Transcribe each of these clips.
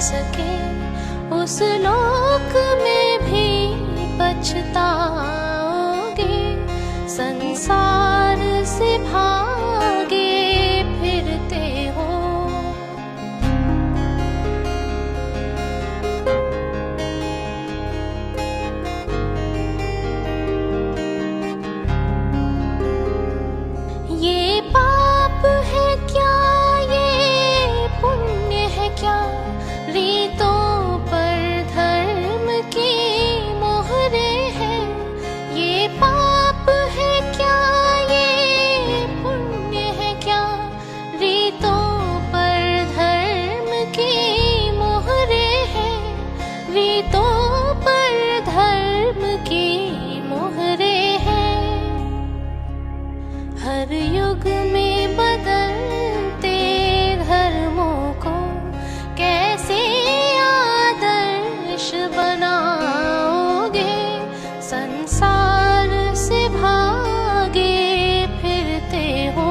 सके, उस लोक में भी पछताओगे। संसार से भागे फिरते हो। ये पाप है क्या, ये पुण्य है क्या, रीतों पर धर्म की मोहरे हैं। ये पाप है क्या, ये पुण्य है क्या, रीतों पर धर्म की मोहरे हैं। रीतों पर धर्म की मोहरे हैं। हर युग में बदलते धर्मों को कैसे आदर्श बनाओगे। संसार से भागे फिरते हो।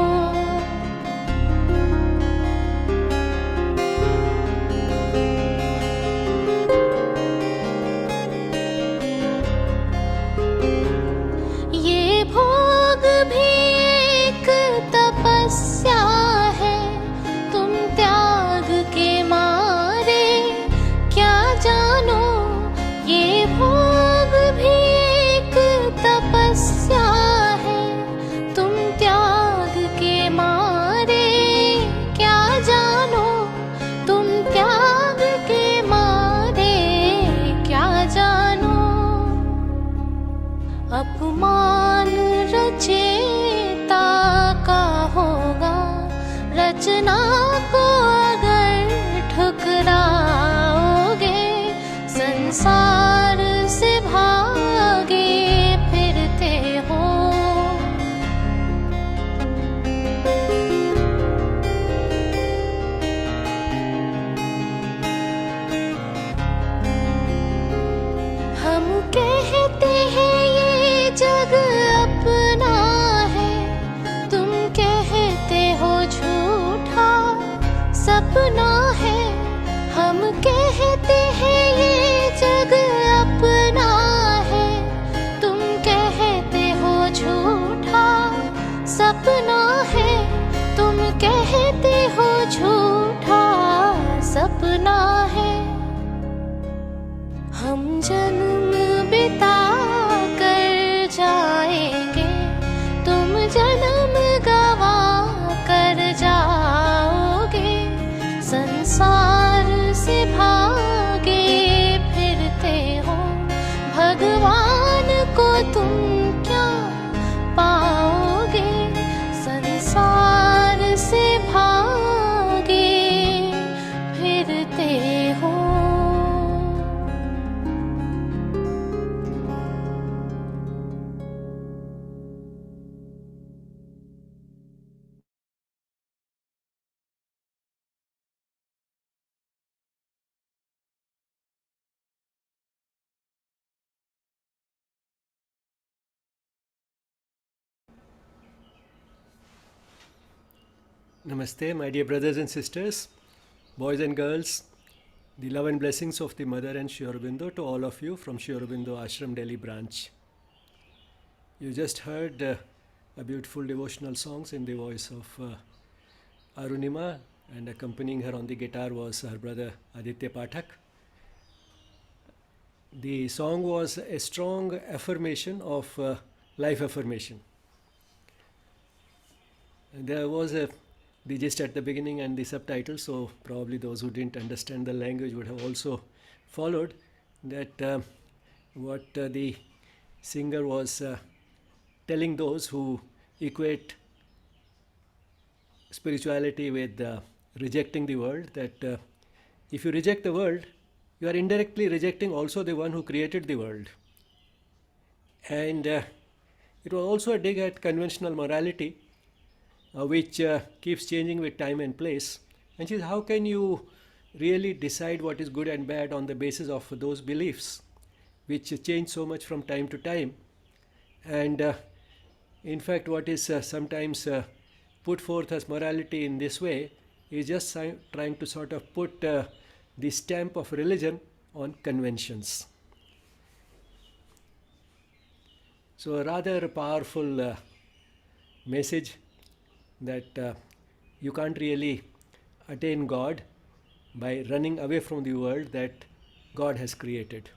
ये भोग भी एक तपस्या है, तुम त्याग के मारे क्या जानो। ये भोग भी एक तपस्या है, तुम त्याग के मारे क्या जानो। तुम त्याग के मारे क्या जानो। अपमान रचेता का होगा, रचना को अगर ठुकराओगे। संसार से भागे फिरते हो। हम कहते हैं ये जग अपना है, तुम कहते हो झूठा सपना है। हम कहते हैं ये जग अपना है, तुम कहते हो झूठा सपना है। तुम कहते हो झूठा सपना है। हम जन्म बिता कर जाएंगे, तुम जन्म गवा कर जाओगे। संसार से भागे फिरते हो। भगवान को तुम क्या पाओगे। संसार से भागे फिरते हो। Namaste, my dear brothers and sisters, boys and girls. The love and blessings of the Mother and Sri Aurobindo to all of you from Sri Aurobindo Ashram Delhi branch. You just heard a beautiful devotional songs in the voice of Arunima, and accompanying her on the guitar was her brother Aditya Pathak. The song was a strong affirmation of life affirmation. And there was the gist at the beginning and the subtitles, so probably those who didn't understand the language would have also followed that what the singer was telling those who equate spirituality with rejecting the world, that if you reject the world, you are indirectly rejecting also the one who created the world. And it was also a dig at conventional morality, which keeps changing with time and place. And she says, how can you really decide what is good and bad on the basis of those beliefs, which change so much from time to time? And in fact, what is sometimes put forth as morality in this way is just trying to sort of put the stamp of religion on conventions. So a rather powerful message that you can't really attain God by running away from the world that God has created.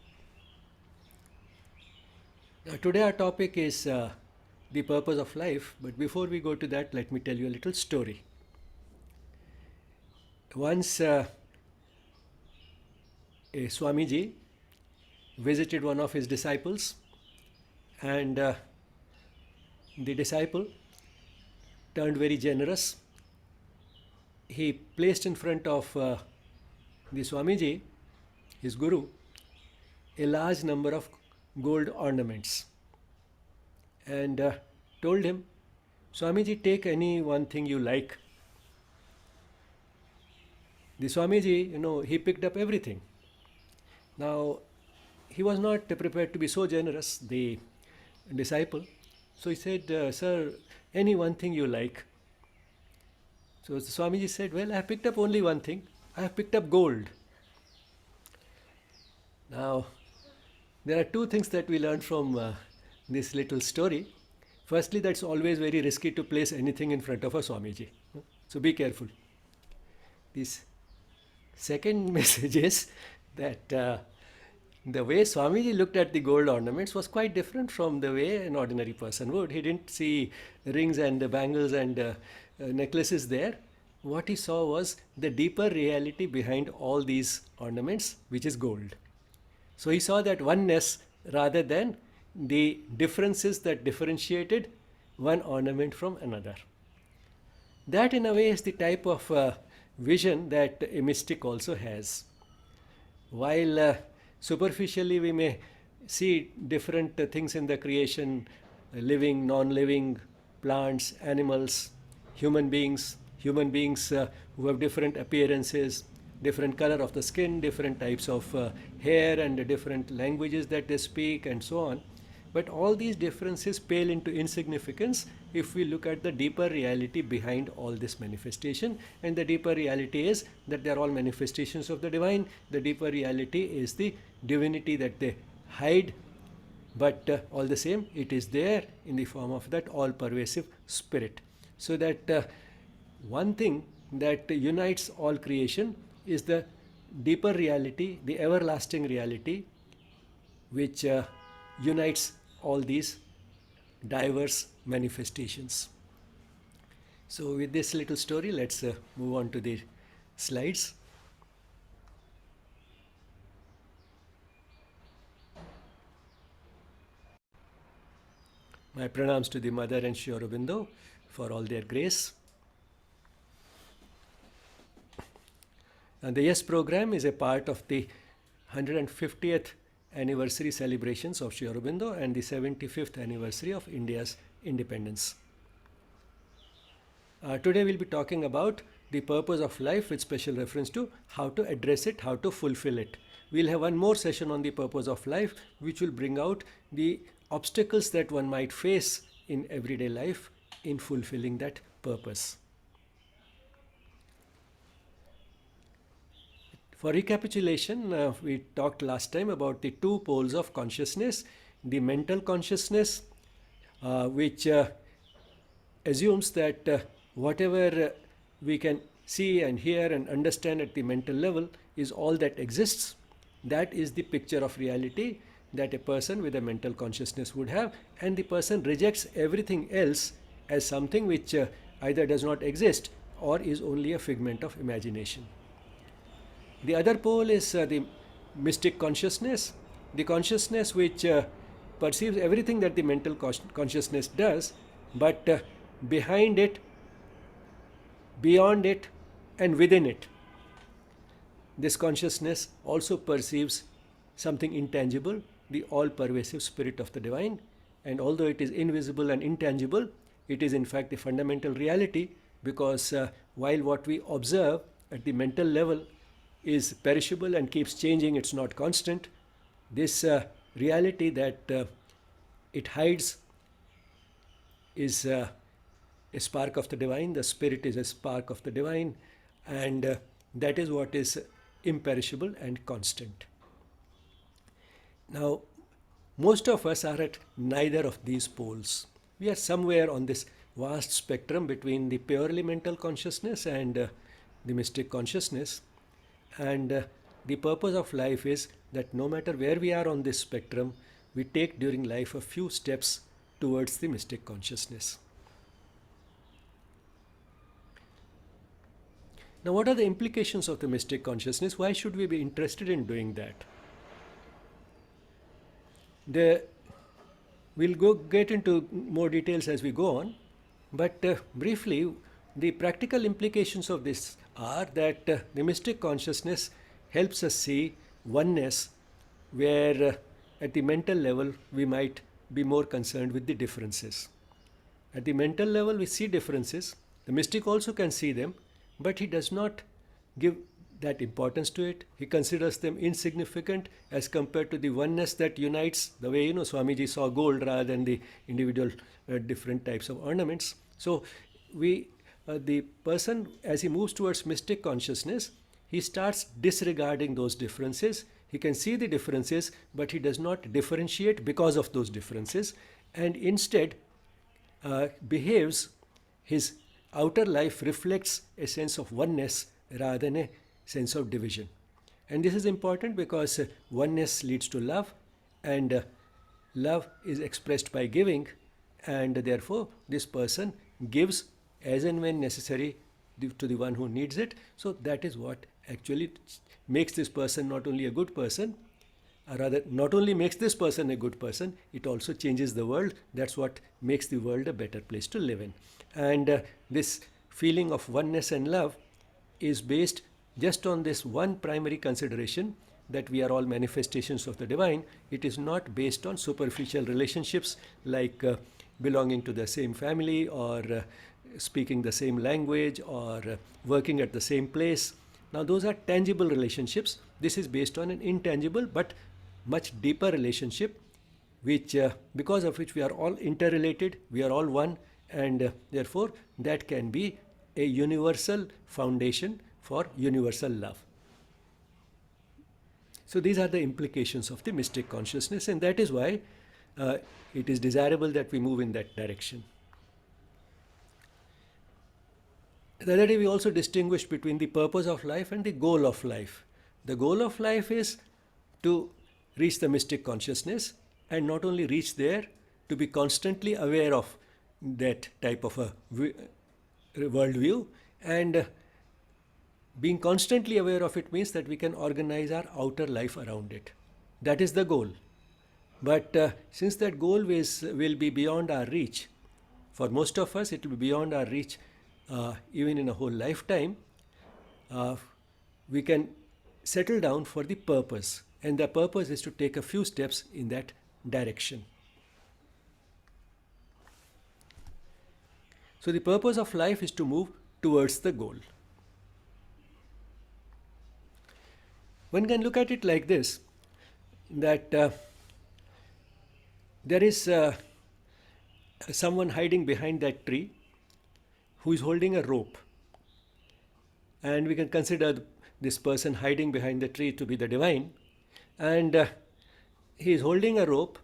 Now, today our topic is the purpose of life, but before we go to that, let me tell you a little story. Once a Swamiji visited one of his disciples, and the disciple turned very generous. He placed in front of the Swamiji, his guru, a large number of gold ornaments, and told him, Swamiji, take any one thing you like. The Swamiji, he picked up everything. Now, he was not prepared to be so generous, the disciple. So he said, sir, any one thing you like. So the Swamiji said, well, I have picked up only one thing. I have picked up gold. Now, there are two things that we learned from this little story. Firstly, that's always very risky to place anything in front of a Swamiji. So be careful. This second message is that the way Swamiji looked at the gold ornaments was quite different from the way an ordinary person would. He didn't see rings and bangles and necklaces there. What he saw was the deeper reality behind all these ornaments, which is gold. So he saw that oneness rather than the differences that differentiated one ornament from another. That in a way is the type of vision that a mystic also has. While superficially we may see different things in the creation, living, non-living, plants, animals, human beings who have different appearances, different color of the skin, different types of hair, and different languages that they speak, and so on. But all these differences pale into insignificance if we look at the deeper reality behind all this manifestation. And the deeper reality is that they are all manifestations of the divine. The deeper reality is the divinity that they hide, but all the same, it is there in the form of that all-pervasive spirit. So that one thing that unites all creation is the deeper reality, the everlasting reality, which unites all these diverse manifestations. So with this little story, let's move on to the slides. My pranams to the Mother and Sri Aurobindo for all their grace. And the YES program is a part of the 150th anniversary celebrations of Sri Aurobindo and the 75th anniversary of India's independence. Today we'll be talking about the purpose of life with special reference to how to address it, how to fulfill it. We'll have one more session on the purpose of life, which will bring out the obstacles that one might face in everyday life in fulfilling that purpose. For recapitulation, we talked last time about the two poles of consciousness, the mental consciousness, which assumes that whatever we can see and hear and understand at the mental level is all that exists. That is the picture of reality that a person with a mental consciousness would have, and the person rejects everything else as something which either does not exist or is only a figment of imagination. The other pole is the mystic consciousness, the consciousness which perceives everything that the mental consciousness does, but behind it, beyond it, and within it, this consciousness also perceives something intangible, the all-pervasive spirit of the divine. And although it is invisible and intangible, it is in fact the fundamental reality, because while what we observe at the mental level is perishable and keeps changing, it's not constant, this reality that it hides is a spark of the divine. The spirit is a spark of the divine, and that is what is imperishable and constant. Now, most of us are at neither of these poles. We are somewhere on this vast spectrum between the purely mental consciousness and the mystic consciousness. And the purpose of life is that no matter where we are on this spectrum, we take during life a few steps towards the mystic consciousness. Now, what are the implications of the mystic consciousness? Why should we be interested in doing that? We'll get into more details as we go on, but briefly, the practical implications of this are that the mystic consciousness helps us see oneness, where at the mental level we might be more concerned with the differences. At the mental level we see differences, the mystic also can see them, but he does not give that importance to it. He considers them insignificant as compared to the oneness that unites, the way Swamiji saw gold rather than the individual different types of ornaments. So the person, as he moves towards mystic consciousness, he starts disregarding those differences. He can see the differences, but he does not differentiate because of those differences, and instead behaves, his outer life reflects a sense of oneness rather than a sense of division. And this is important because oneness leads to love, and love is expressed by giving, and therefore this person gives as and when necessary to the one who needs it. So that is what actually makes this person not only a good person, or rather not only makes this person a good person, it also changes the world. That's what makes the world a better place to live in. And this feeling of oneness and love is based just on this one primary consideration, that we are all manifestations of the divine. It is not based on superficial relationships like belonging to the same family, or speaking the same language, or working at the same place. Now those are tangible relationships. This is based on an intangible but much deeper relationship, which because of which we are all interrelated, we are all one, and therefore that can be a universal foundation for universal love. So these are the implications of the mystic consciousness, and that is why it is desirable that we move in that direction. The other day we also distinguished between the purpose of life and the goal of life. The goal of life is to reach the mystic consciousness, and not only reach there, to be constantly aware of that type of a worldview, and being constantly aware of it means that we can organize our outer life around it. That is the goal. But since that goal will be beyond our reach, for most of us it will be beyond our reach even in a whole lifetime, we can settle down for the purpose, and the purpose is to take a few steps in that direction. So the purpose of life is to move towards the goal. One can look at it like this, that there is someone hiding behind that tree who is holding a rope, and we can consider this person hiding behind the tree to be the divine, and he is holding a rope.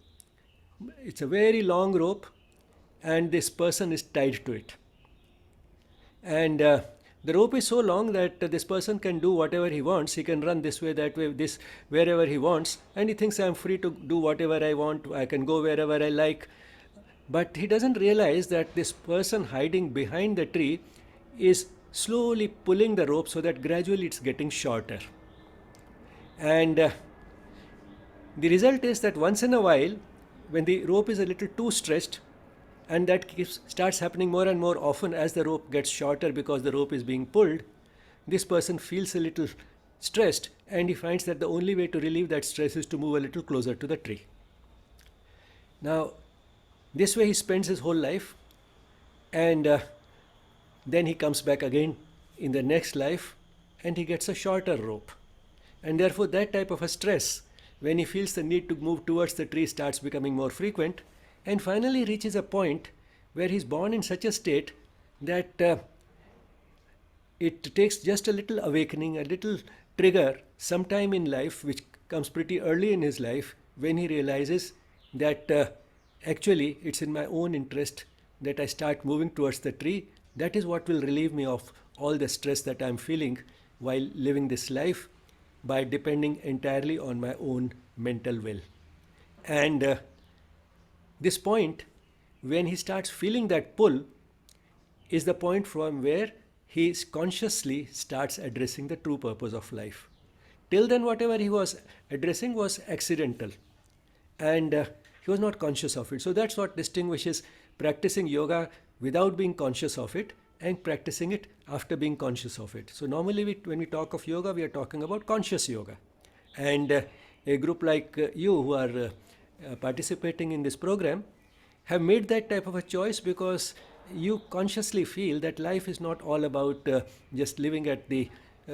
It's a very long rope, and this person is tied to it, and the rope is so long that this person can do whatever he wants. He can run this way, that way, this, wherever he wants, and he thinks I am free to do whatever I want, I can go wherever I like. But he doesn't realize that this person hiding behind the tree is slowly pulling the rope so that gradually it's getting shorter. And the result is that once in a while, when the rope is a little too stretched, and that starts happening more and more often as the rope gets shorter because the rope is being pulled, this person feels a little stressed, and he finds that the only way to relieve that stress is to move a little closer to the tree. Now, this way he spends his whole life, and then he comes back again in the next life and he gets a shorter rope. And therefore that type of a stress, when he feels the need to move towards the tree, starts becoming more frequent, and finally reaches a point where he is born in such a state that it takes just a little awakening, a little trigger sometime in life, which comes pretty early in his life, when he realizes that actually it's in my own interest that I start moving towards the tree. That is what will relieve me of all the stress that I'm feeling while living this life, by depending entirely on my own mental will. And this point, when he starts feeling that pull, is the point from where he consciously starts addressing the true purpose of life. Till then, whatever he was addressing was accidental, and he was not conscious of it. So that's what distinguishes practicing yoga without being conscious of it and practicing it after being conscious of it. So normally when we talk of yoga, we are talking about conscious yoga. And a group like you who are participating in this program have made that type of a choice because you consciously feel that life is not all about just living at the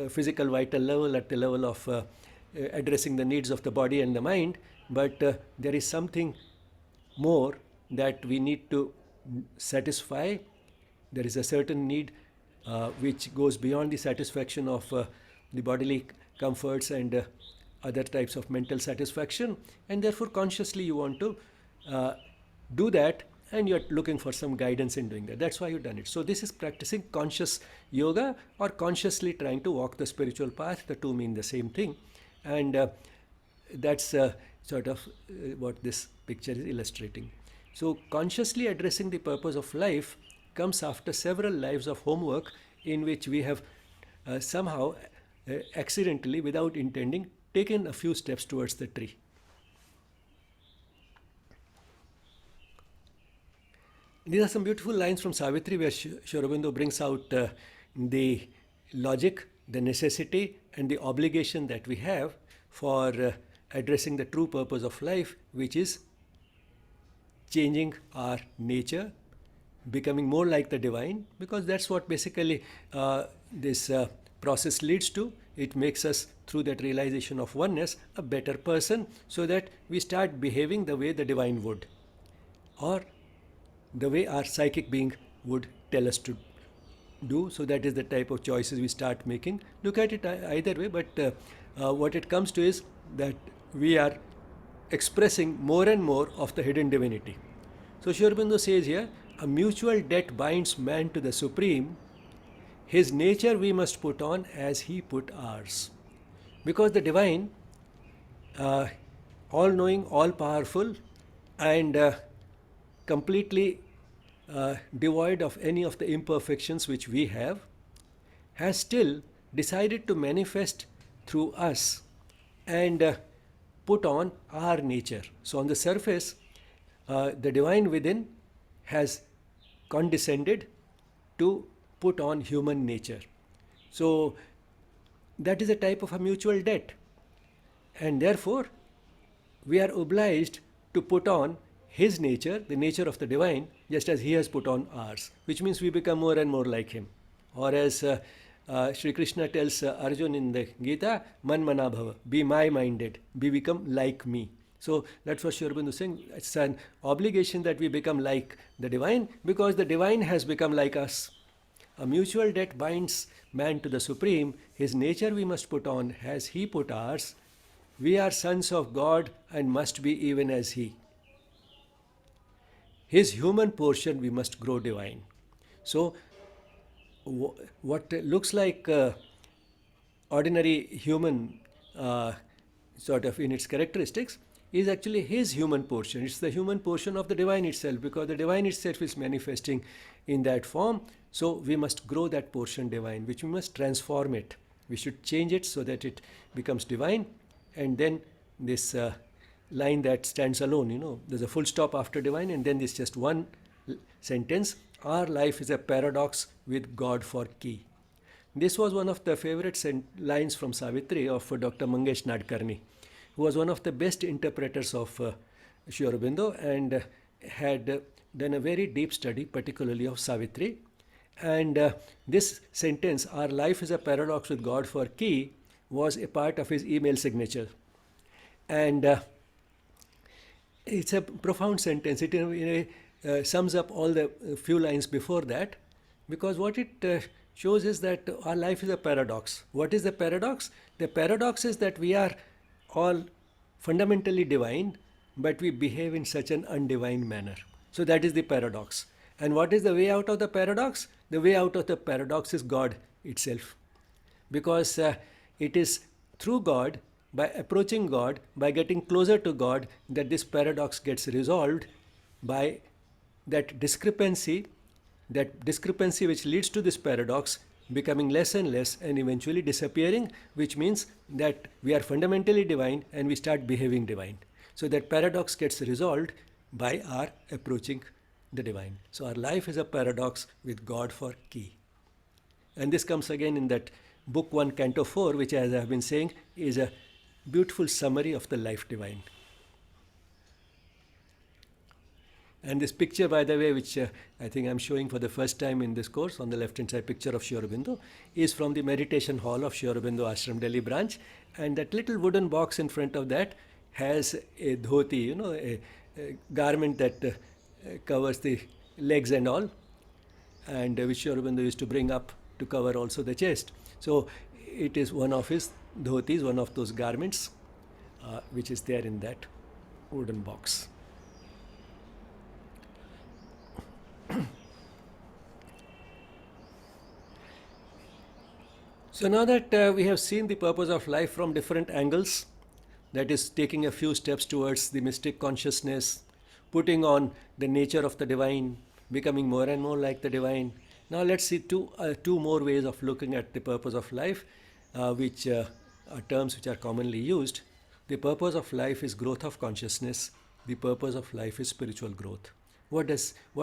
physical vital level, at the level of addressing the needs of the body and the mind, but there is something more that we need to satisfy. There is a certain need which goes beyond the satisfaction of the bodily comforts and other types of mental satisfaction, and therefore consciously you want to do that, and you're looking for some guidance in doing that. That's why you've done it. So this is practicing conscious yoga, or consciously trying to walk the spiritual path. The two mean the same thing, and that's sort of what this picture is illustrating. So consciously addressing the purpose of life comes after several lives of homework in which we have somehow accidentally, without intending, taken a few steps towards the tree. These are some beautiful lines from Savitri, where Sri Aurobindo brings out the logic, the necessity, and the obligation that we have for addressing the true purpose of life, which is changing our nature, becoming more like the divine, because that's what basically this process leads to. It makes us, through that realization of oneness, a better person, so that we start behaving the way the divine would, or the way our psychic being would tell us to do. So that is the type of choices we start making. Look at it either way, but what it comes to is that we are expressing more and more of the hidden divinity. So Sri Aurobindo says here, a mutual debt binds man to the Supreme. His nature we must put on as he put ours. Because the divine, all-knowing, all-powerful, and completely devoid of any of the imperfections which we have, has still decided to manifest through us and put on our nature. So on the surface, the divine within has condescended to put on human nature. So that is a type of a mutual debt, and therefore we are obliged to put on his nature, the nature of the divine, just as he has put on ours, which means we become more and more like him. Or as Sri Krishna tells Arjun in the Gita, man mana bhava, be my-minded, become like me. So that's what Sri Aurobindo is saying. It's an obligation that we become like the divine, because the divine has become like us. A mutual debt binds man to the Supreme. His nature we must put on as he put ours. We are sons of God and must be even as he. His human portion we must grow divine. So what looks like ordinary human sort of in its characteristics is actually his human portion. It's the human portion of the divine itself, because the divine itself is manifesting in that form. So we must grow that portion divine, which we must transform it. We should change it so that it becomes divine. And then this line that stands alone, there's a full stop after divine, and then there's just one sentence: our life is a paradox with God for key. This was one of the favorite lines from Savitri of Dr. Mangesh Nadkarni, who was one of the best interpreters of Sri Aurobindo and had done a very deep study, particularly of Savitri. And this sentence, our life is a paradox with God for key, was a part of his email signature. And it's a profound sentence. It sums up all the few lines before that, because what it shows is that our life is a paradox. What is the paradox? The paradox is that we are all fundamentally divine, but we behave in such an undivine manner. So that is the paradox. And what is the way out of the paradox? The way out of the paradox is God itself. Because it is through God, by approaching God, by getting closer to God, that this paradox gets resolved by that discrepancy which leads to this paradox becoming less and less and eventually disappearing, which means that we are fundamentally divine and we start behaving divine. So that paradox gets resolved by our approaching the divine. So our life is a paradox with God for key. And this comes again in that Book 1, Canto 4, which, as I have been saying, is a beautiful summary of the life divine. And this picture, by the way, which I think I'm showing for the first time in this course, on the left-hand side picture of Sri Aurobindo, is from the meditation hall of Sri Aurobindo Ashram Delhi branch. And that little wooden box in front of that has a dhoti, a garment that covers the legs and all, and which Sri Aurobindo used to bring up to cover also the chest. So it is one of his dhotis, one of those garments, which is there in that wooden box. So now that we have seen the purpose of life from different angles, that is taking a few steps towards the mystic consciousness, putting on the nature of the divine, becoming more and more like the divine. Now let's see two more ways of looking at the purpose of life, which are terms which are commonly used. The purpose of life is growth of consciousness. The purpose of life is spiritual growth. What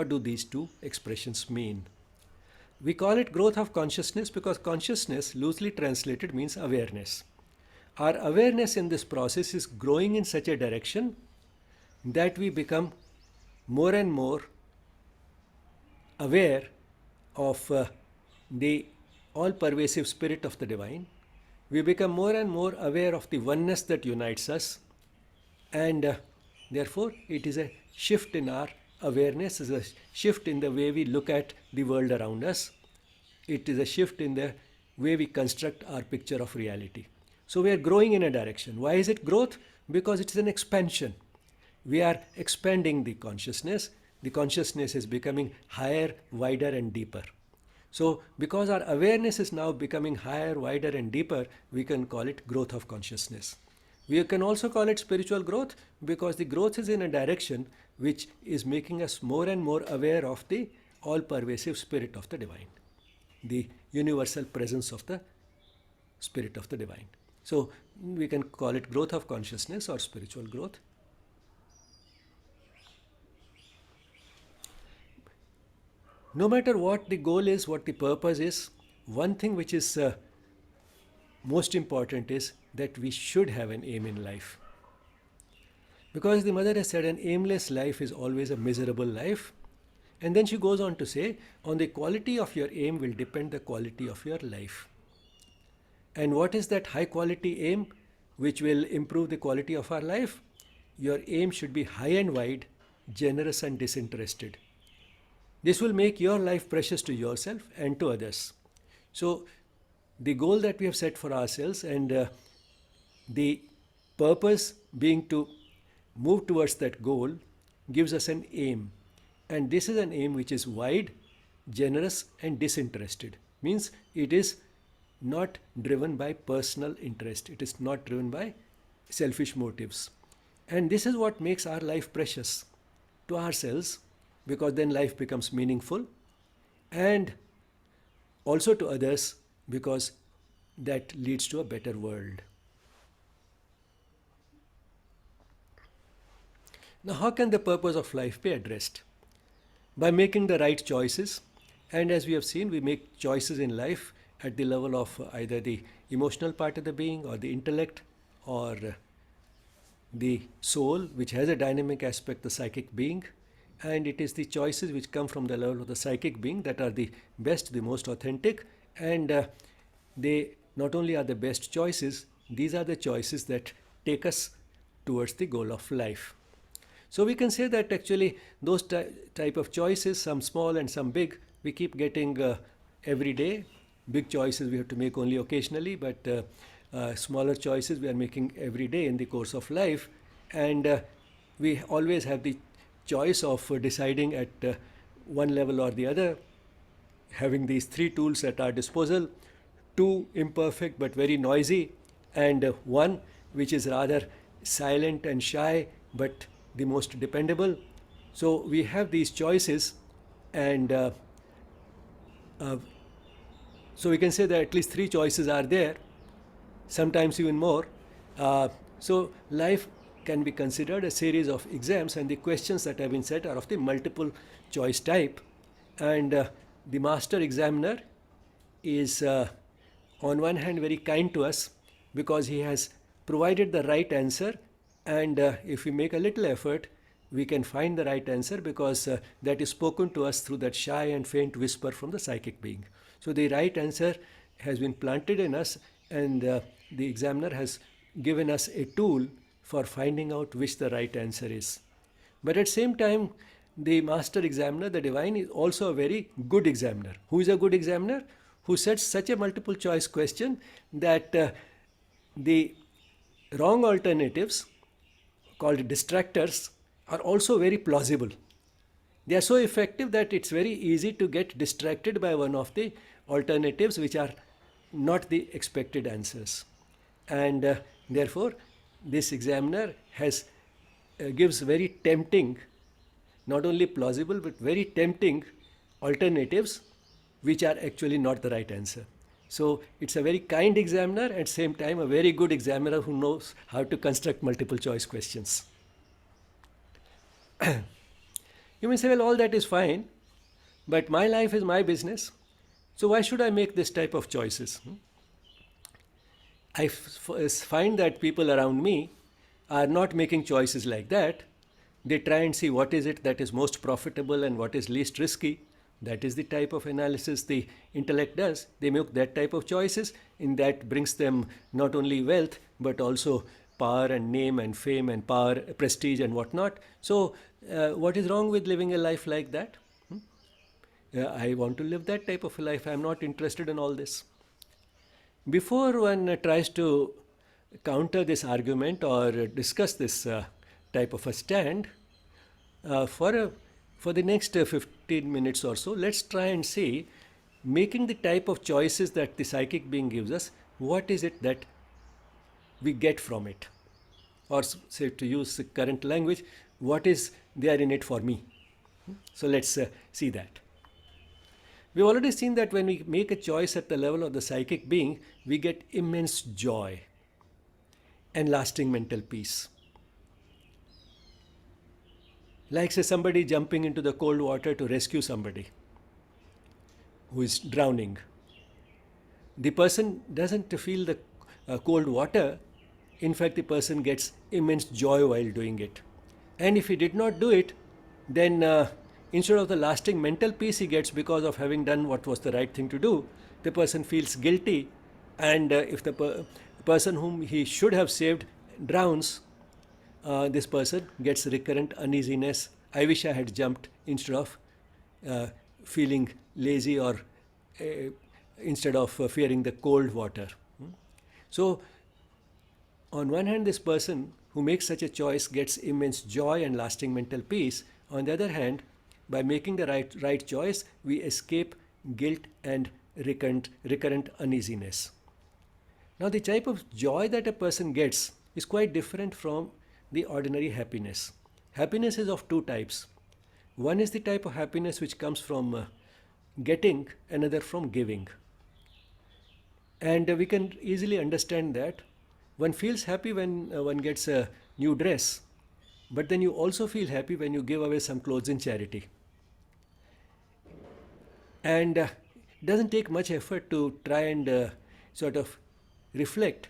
do these two expressions mean? We call it growth of consciousness because consciousness, loosely translated, means awareness. Our awareness in this process is growing in such a direction that we become more and more aware of the all-pervasive spirit of the divine. We become more and more aware of the oneness that unites us, and therefore it is a shift in our awareness, is a shift in the way we look at the world around us. It is a shift in the way we construct our picture of reality. So we are growing in a direction. Why is it growth? Because it is an expansion. We are expanding the consciousness. The consciousness is becoming higher, wider and deeper. So because our awareness is now becoming higher, wider and deeper, we can call it growth of consciousness. We can also call it spiritual growth because the growth is in a direction which is making us more and more aware of the all-pervasive spirit of the divine, the universal presence of the spirit of the divine. So we can call it growth of consciousness or spiritual growth. No matter what the goal is, what the purpose is, one thing which is most important is that we should have an aim in life. Because the mother has said an aimless life is always a miserable life. And then she goes on to say, on the quality of your aim will depend the quality of your life. And what is that high quality aim which will improve the quality of our life? Your aim should be high and wide, generous and disinterested. This will make your life precious to yourself and to others. So the goal that we have set for ourselves and the purpose being to move towards that goal gives us an aim. And this is an aim which is wide, generous and disinterested. Means it is not driven by personal interest. It is not driven by selfish motives. And this is what makes our life precious to ourselves, because then life becomes meaningful, and also to others because that leads to a better world. Now, how can the purpose of life be addressed? By making the right choices. And as we have seen, we make choices in life at the level of either the emotional part of the being or the intellect or the soul, which has a dynamic aspect, the psychic being. And it is the choices which come from the level of the psychic being that are the best, the most authentic, and they not only are the best choices, these are the choices that take us towards the goal of life. So we can say that actually those type of choices, some small and some big, we keep getting every day. Big choices we have to make only occasionally, but smaller choices we are making every day in the course of life, and we always have the choice of deciding at one level or the other, having these three tools at our disposal: two imperfect but very noisy, and one which is rather silent and shy but the most dependable. So we have these choices, and uh, so we can say that at least three choices are there, sometimes even more. So life can be considered a series of exams, and the questions that have been set are of the multiple choice type. And the master examiner is, on one hand, very kind to us because he has provided the right answer, and if we make a little effort, we can find the right answer because that is spoken to us through that shy and faint whisper from the psychic being. So the right answer has been planted in us, and the examiner has given us a tool for finding out which the right answer is. But at the same time, the master examiner, the divine, is also a very good examiner. Who is a good examiner? Who sets such a multiple choice question that the wrong alternatives, called distractors, are also very plausible. They are so effective that it's very easy to get distracted by one of the alternatives which are not the expected answers. And therefore, this examiner has gives very tempting, not only plausible but very tempting alternatives which are actually not the right answer. So it's a very kind examiner, at the same time a very good examiner who knows how to construct multiple choice questions. You may say, well, all that is fine, but my life is my business, so why should I make this type of choices? I find that people around me are not making choices like that. They try and see what is it that is most profitable and what is least risky. That is the type of analysis the intellect does. They make that type of choices, and that brings them not only wealth but also power and name and fame and power, prestige and whatnot. So what is wrong with living a life like that? I want to live that type of a life. I am not interested in all this. Before one tries to counter this argument or discuss this type of a stand, for the next 15 minutes or so, let's try and see, making the type of choices that the psychic being gives us, what is it that we get from it? Or say, to use the current language, what is there in it for me? So let's see that. We've already seen that when we make a choice at the level of the psychic being, we get immense joy and lasting mental peace. Like, say, somebody jumping into the cold water to rescue somebody who is drowning. The person doesn't feel the cold water. In fact, the person gets immense joy while doing it. And if he did not do it, then instead of the lasting mental peace he gets because of having done what was the right thing to do, the person feels guilty. And if the person whom he should have saved drowns, this person gets recurrent uneasiness. I wish I had jumped instead of feeling lazy, or instead of fearing the cold water. So, on one hand, this person who makes such a choice gets immense joy and lasting mental peace. On the other hand, by making the right choice, we escape guilt and recurrent uneasiness. Now, the type of joy that a person gets is quite different from the ordinary happiness. Happiness is of two types. One is the type of happiness which comes from getting, another from giving. And we can easily understand that one feels happy when one gets a new dress, but then you also feel happy when you give away some clothes in charity. And it doesn't take much effort to try and sort of reflect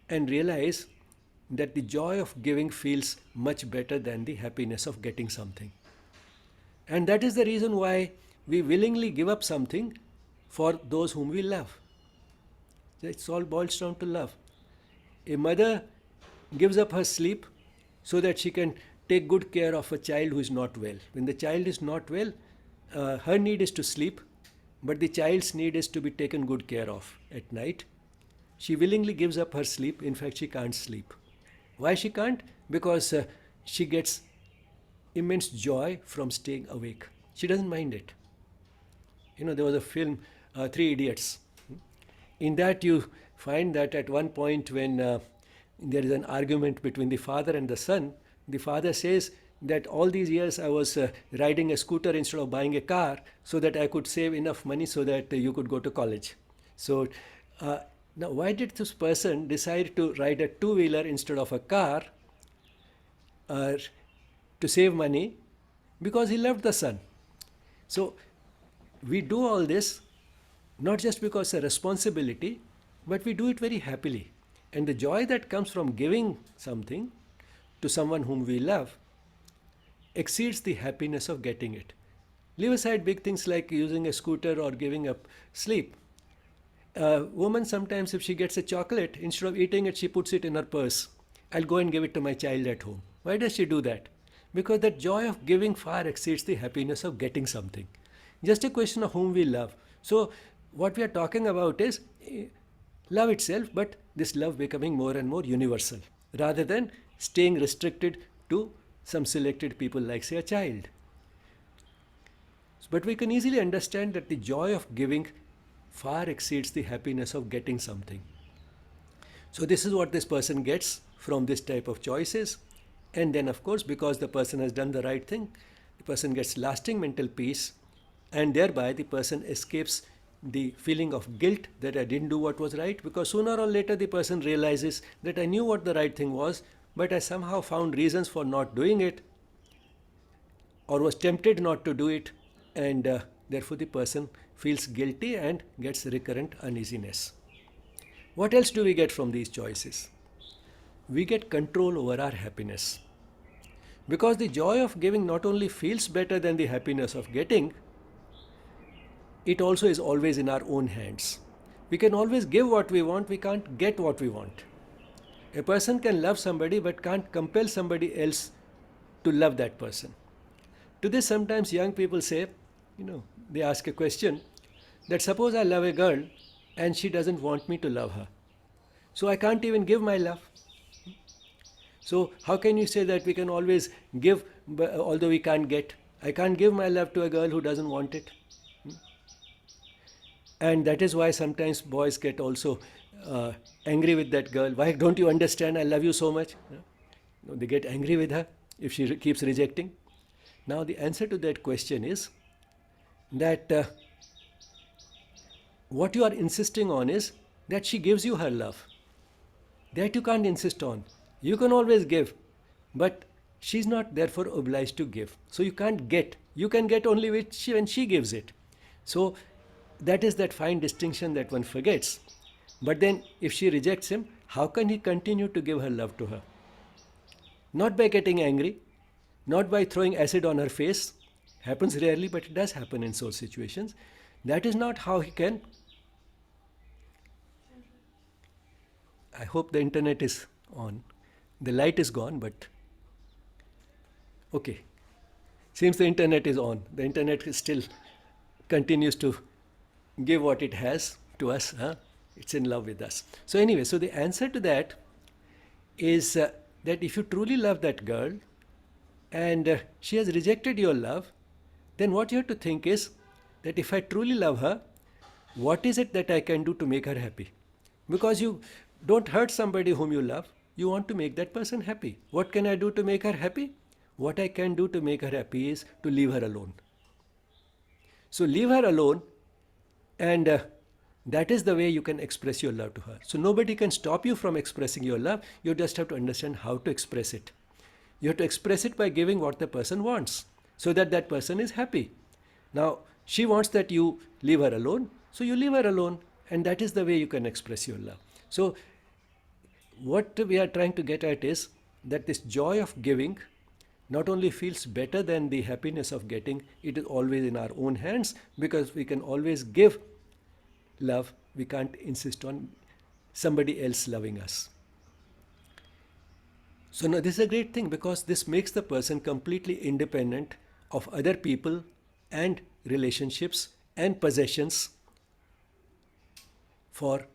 and realize that the joy of giving feels much better than the happiness of getting something. And that is the reason why we willingly give up something for those whom we love. It's all boils down to love. A mother gives up her sleep so that she can take good care of a child who is not well. When the child is not well, her need is to sleep, but the child's need is to be taken good care of at night. she willingly gives up her sleep. In fact, she can't sleep. Why she can't? Because she gets immense joy from staying awake. She doesn't mind it. There was a film, Three Idiots. In that, you find that at one point when there is an argument between the father and the son, the father says that all these years I was riding a scooter instead of buying a car so that I could save enough money so that you could go to college. So now why did this person decide to ride a two-wheeler instead of a car to save money? Because he loved the son. So we do all this not just because it's a responsibility, but we do it very happily. And the joy that comes from giving something to someone whom we love exceeds the happiness of getting it. Leave aside big things like using a scooter or giving up sleep. A woman sometimes, if she gets a chocolate, instead of eating it, she puts it in her purse. I'll go and give it to my child at home. Why does she do that? Because that joy of giving far exceeds the happiness of getting something. Just a question of whom we love. So what we are talking about is love itself, but this love becoming more and more universal rather than staying restricted to some selected people like, say, a child. But we can easily understand that the joy of giving far exceeds the happiness of getting something. So this is what this person gets from this type of choices. And then, of course, because the person has done the right thing, the person gets lasting mental peace, and thereby the person escapes the feeling of guilt that I didn't do what was right, because sooner or later the person realizes that I knew what the right thing was, but I somehow found reasons for not doing it or was tempted not to do it, and therefore the person feels guilty and gets recurrent uneasiness. What else do we get from these choices? We get control over our happiness. Because the joy of giving not only feels better than the happiness of getting, it also is always in our own hands. We can always give what we want, we can't get what we want. A person can love somebody but can't compel somebody else to love that person. To this, sometimes young people say, they ask a question that suppose I love a girl and she doesn't want me to love her. So I can't even give my love. So how can you say that we can always give although we can't get? I can't give my love to a girl who doesn't want it. And that is why sometimes boys get also angry with that girl. Why don't you understand? I love you so much. They get angry with her if she keeps rejecting. Now the answer to that question is that what you are insisting on is that she gives you her love. That you can't insist on. You can always give, but she's not therefore obliged to give. So you can't get. You can get only when she gives it. So that is that fine distinction that one forgets. But then if she rejects him, how can he continue to give her love to her? Not by getting angry, not by throwing acid on her face. Happens rarely, but it does happen in such situations. That is not how he can. I hope the internet is on. The light is gone, but okay. Seems the internet is on. The internet still continues to give what it has to us. It's in love with us. So anyway, so the answer to that is that if you truly love that girl and she has rejected your love, then what you have to think is that if I truly love her, what is it that I can do to make her happy? Because you don't hurt somebody whom you love. You want to make that person happy. What can I do to make her happy? What I can do to make her happy is to leave her alone. So leave her alone, and that is the way you can express your love to her. So nobody can stop you from expressing your love. You just have to understand how to express it. You have to express it by giving what the person wants, so that that person is happy. Now, she wants that you leave her alone, so you leave her alone, and that is the way you can express your love. So what we are trying to get at is that this joy of giving not only feels better than the happiness of getting, it is always in our own hands, because we can always give love. We can't insist on somebody else loving us. So now this is a great thing, because this makes the person completely independent of other people and relationships and possessions for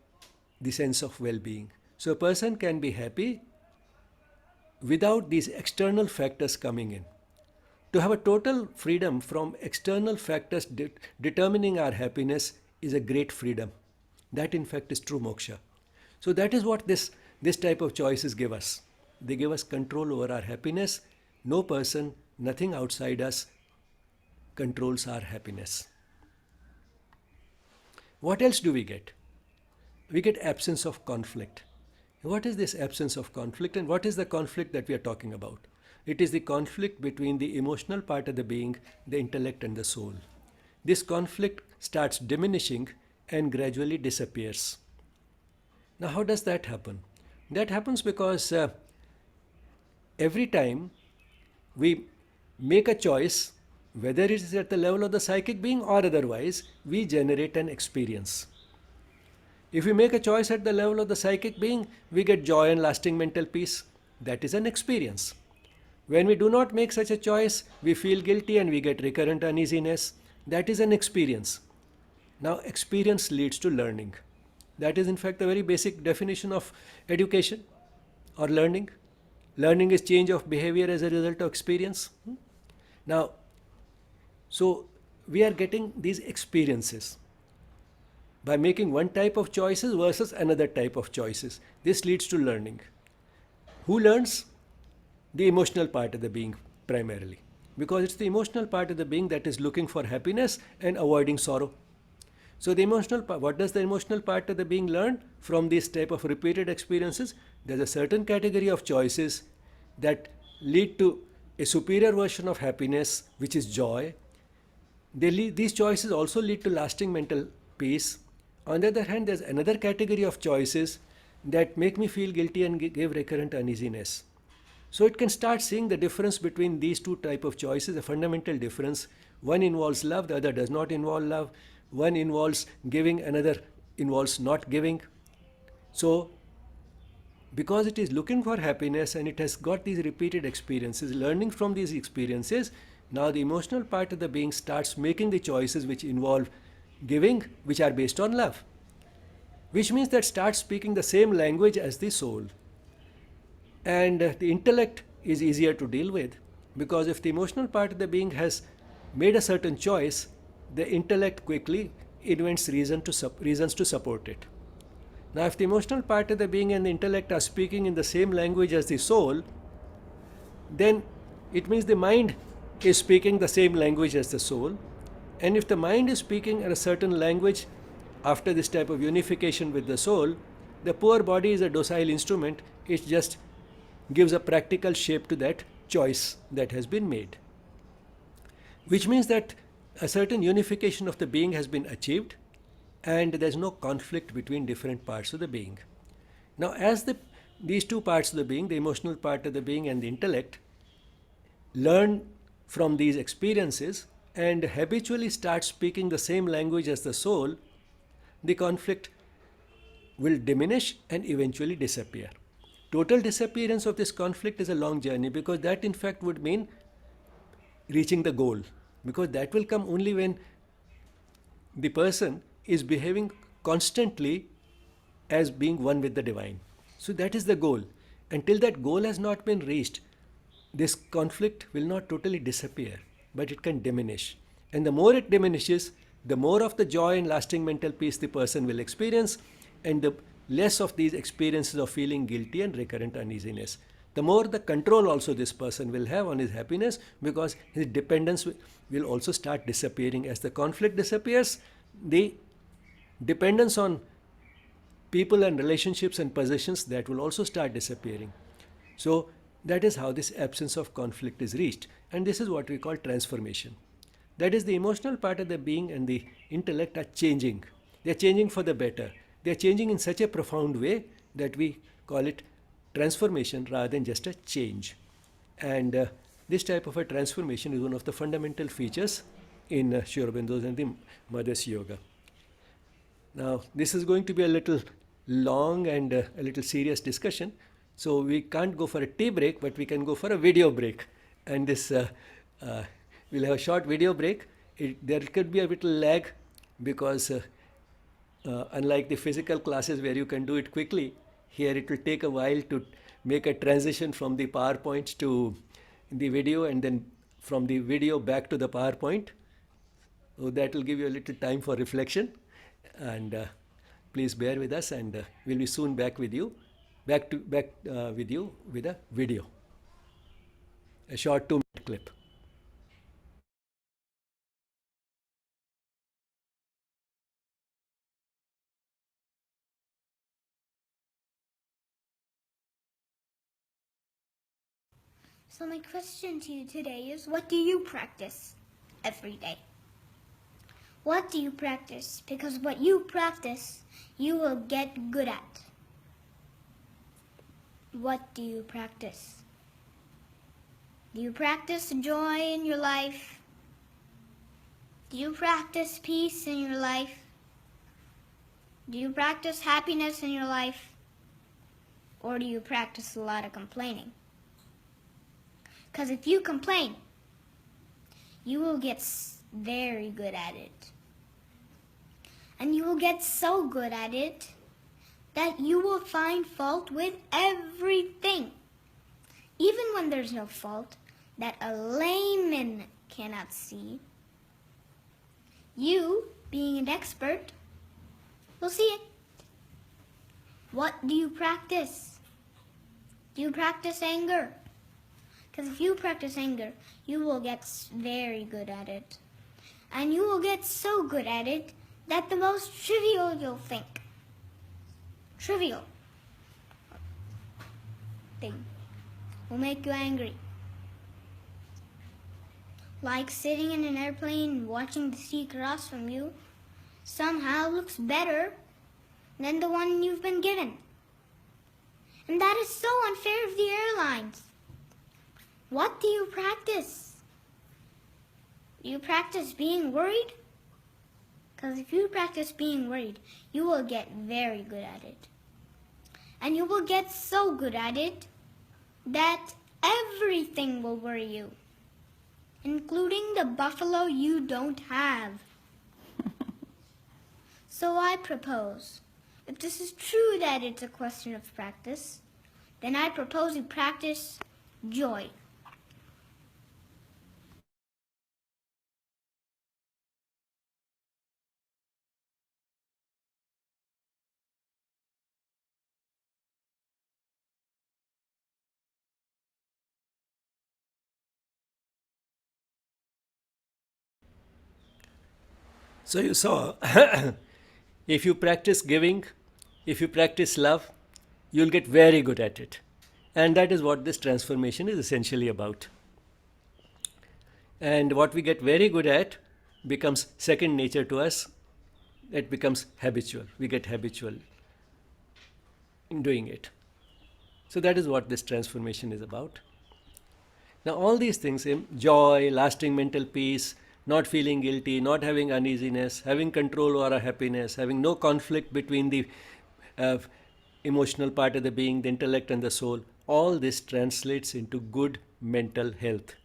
the sense of well-being. So a person can be happy without these external factors coming in. To have a total freedom from external factors determining our happiness is a great freedom. That in fact is true moksha. So that is what this type of choices give us. They give us control over our happiness. No person, nothing outside us controls our happiness. What else do we get? We get absence of conflict. What is this absence of conflict, and what is the conflict that we are talking about? It is the conflict between the emotional part of the being, the intellect, and the soul. This conflict starts diminishing and gradually disappears. Now, how does that happen? That happens because every time we make a choice, whether it is at the level of the psychic being or otherwise, we generate an experience. If we make a choice at the level of the psychic being, we get joy and lasting mental peace. That is an experience. When we do not make such a choice, we feel guilty and we get recurrent uneasiness. That is an experience. Now, experience leads to learning. That is, in fact, the very basic definition of education or learning. Learning is change of behavior as a result of experience. Now, so we are getting these experiences by making one type of choices versus another type of choices. This leads to learning. Who learns? The emotional part of the being primarily, because it's the emotional part of the being that is looking for happiness and avoiding sorrow. So the emotional part, what does the emotional part of the being learn from this type of repeated experiences? There's a certain category of choices that lead to a superior version of happiness, which is joy. These choices also lead to lasting mental peace. On the other hand, there's another category of choices that make me feel guilty and give recurrent uneasiness. So it can start seeing the difference between these two types of choices, a fundamental difference. One involves love, the other does not involve love. One involves giving, another involves not giving. So, because it is looking for happiness and it has got these repeated experiences, learning from these experiences, now the emotional part of the being starts making the choices which involve giving, which are based on love. Which means that starts speaking the same language as the soul. And the intellect is easier to deal with, because if the emotional part of the being has made a certain choice, the intellect quickly invents reasons to support it. Now, if the emotional part of the being and the intellect are speaking in the same language as the soul, then it means the mind is speaking the same language as the soul. And if the mind is speaking in a certain language after this type of unification with the soul, the poor body is a docile instrument. It just gives a practical shape to that choice that has been made. Which means that a certain unification of the being has been achieved and there's no conflict between different parts of the being. Now, as these two parts of the being, the emotional part of the being and the intellect, learn from these experiences and habitually start speaking the same language as the soul, the conflict will diminish and eventually disappear. Total disappearance of this conflict is a long journey, because that in fact would mean reaching the goal, because that will come only when the person is behaving constantly as being one with the divine. So that is the goal. Until that goal has not been reached, this conflict will not totally disappear, but it can diminish. And the more it diminishes, the more of the joy and lasting mental peace the person will experience, and the less of these experiences of feeling guilty and recurrent uneasiness. The more the control also this person will have on his happiness, because his dependence will also start disappearing. As the conflict disappears, the dependence on people and relationships and possessions, that will also start disappearing. So that is how this absence of conflict is reached, and this is what we call transformation. That is, the emotional part of the being and the intellect are changing. They are changing for the better. They are changing in such a profound way that we call it transformation rather than just a change. And this type of a transformation is one of the fundamental features in Sri Aurobindo's and the Mother's Yoga. Now, this is going to be a little long and a little serious discussion, so we can't go for a tea break, but we can go for a video break. And this we'll have a short video break. There could be a little lag because unlike the physical classes where you can do it quickly, here it will take a while to make a transition from the PowerPoint to the video, and then from the video back to the PowerPoint. So that will give you a little time for reflection, and please bear with us, and we'll be soon back with you, back with you with a video, a short 2-minute clip. So my question to you today is, what do you practice every day? What do you practice? Because what you practice, you will get good at. What do you practice? Do you practice joy in your life? Do you practice peace in your life? Do you practice happiness in your life? Or do you practice a lot of complaining? Because if you complain, you will get very good at it. And you will get so good at it that you will find fault with everything. Even when there's no fault that a layman cannot see, you, being an expert, will see it. What do you practice? Do you practice anger? Because if you practice anger, you will get very good at it. And you will get so good at it that the most trivial you'll think, trivial thing, will make you angry. Like sitting in an airplane and watching the sea cross from you somehow looks better than the one you've been given. And that is so unfair of the airlines. What do you practice? Do you practice being worried? Because if you practice being worried, you will get very good at it. And you will get so good at it that everything will worry you, including the buffalo you don't have. So I propose, if this is true that it's a question of practice, then I propose you practice joy. So you saw, if you practice giving, if you practice love, you'll get very good at it. And that is what this transformation is essentially about. And what we get very good at becomes second nature to us. It becomes habitual. We get habitual in doing it. So that is what this transformation is about. Now all these things, joy, lasting mental peace, not feeling guilty, not having uneasiness, having control over our happiness, having no conflict between the emotional part of the being, the intellect and the soul, all this translates into good mental health.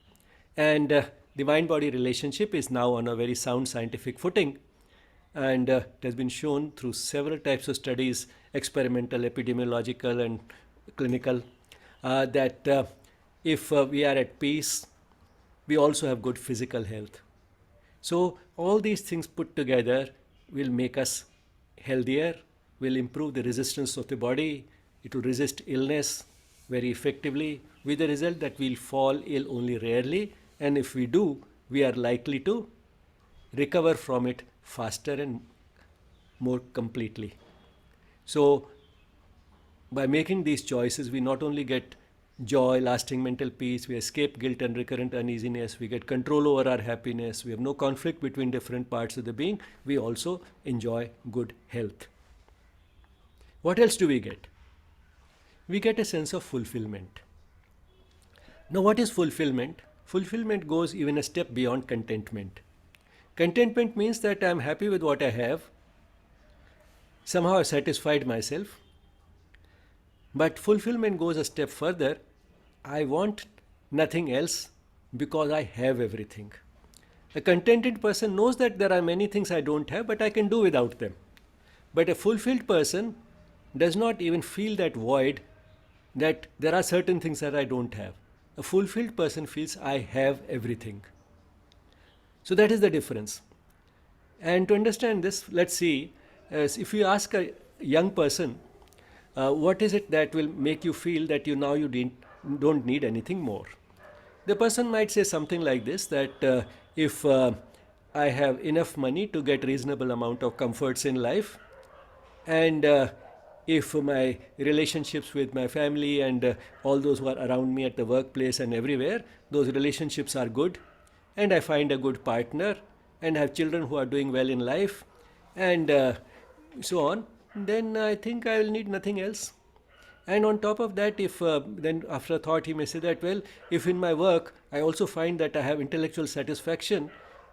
And the mind-body relationship is now on a very sound scientific footing, and it has been shown through several types of studies, experimental, epidemiological and clinical, that if we are at peace, we also have good physical health. So all these things put together will make us healthier, will improve the resistance of the body, it will resist illness very effectively, with the result that we'll fall ill only rarely, and if we do, we are likely to recover from it faster and more completely. So by making these choices, we not only get joy, lasting mental peace, we escape guilt and recurrent uneasiness, we get control over our happiness, we have no conflict between different parts of the being, we also enjoy good health. What else do we get? We get a sense of fulfillment. Now what is fulfillment? Fulfillment goes even a step beyond contentment. Contentment means that I am happy with what I have, somehow I satisfied myself. But fulfillment goes a step further. I want nothing else because I have everything. A contented person knows that there are many things I don't have, but I can do without them. But a fulfilled person does not even feel that void, that there are certain things that I don't have. A fulfilled person feels I have everything. So that is the difference. And to understand this, let's see, if you ask a young person, what is it that will make you feel that you don't need anything more? The person might say something like this, that if I have enough money to get reasonable amount of comforts in life, and if my relationships with my family and all those who are around me at the workplace and everywhere, those relationships are good, and I find a good partner and have children who are doing well in life, and so on, then I think I will need nothing else. And on top of that, if then after a thought he may say that, well, if in my work I also find that I have intellectual satisfaction,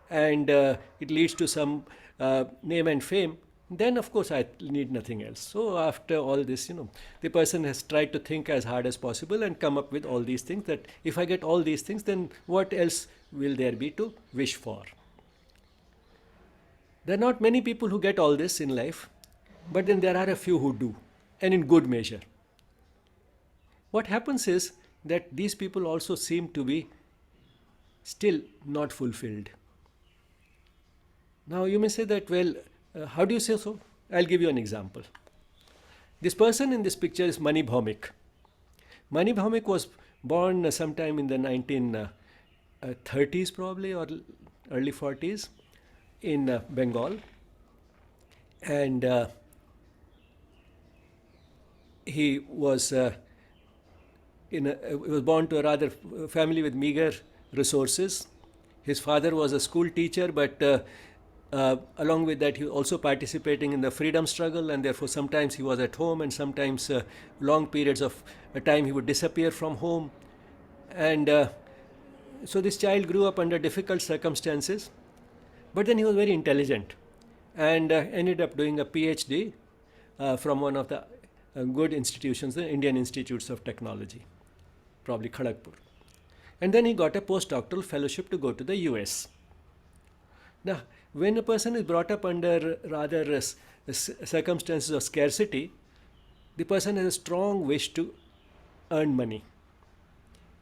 and it leads to some name and fame, then of course I need nothing else. So after all this, the person has tried to think as hard as possible and come up with all these things, that if I get all these things, then what else will there be to wish for? There are not many people who get all this in life, but then there are a few who do, and in good measure. What happens is that these people also seem to be still not fulfilled. Now you may say that, well, how do you say so? I'll give you an example. This person in this picture is Mani Bhaumik. Mani Bhaumik was born sometime in the 1930s probably, or early 40s, in Bengal. And he was was born to a rather family with meager resources. His father was a school teacher, but along with that, he was also participating in the freedom struggle, and therefore sometimes he was at home, and sometimes long periods of time he would disappear from home. And so this child grew up under difficult circumstances, but then he was very intelligent, and ended up doing a PhD from one of the good institutions, the Indian Institutes of Technology, probably Kharagpur. And then he got a postdoctoral fellowship to go to the US. Now, when a person is brought up under rather circumstances of scarcity, the person has a strong wish to earn money.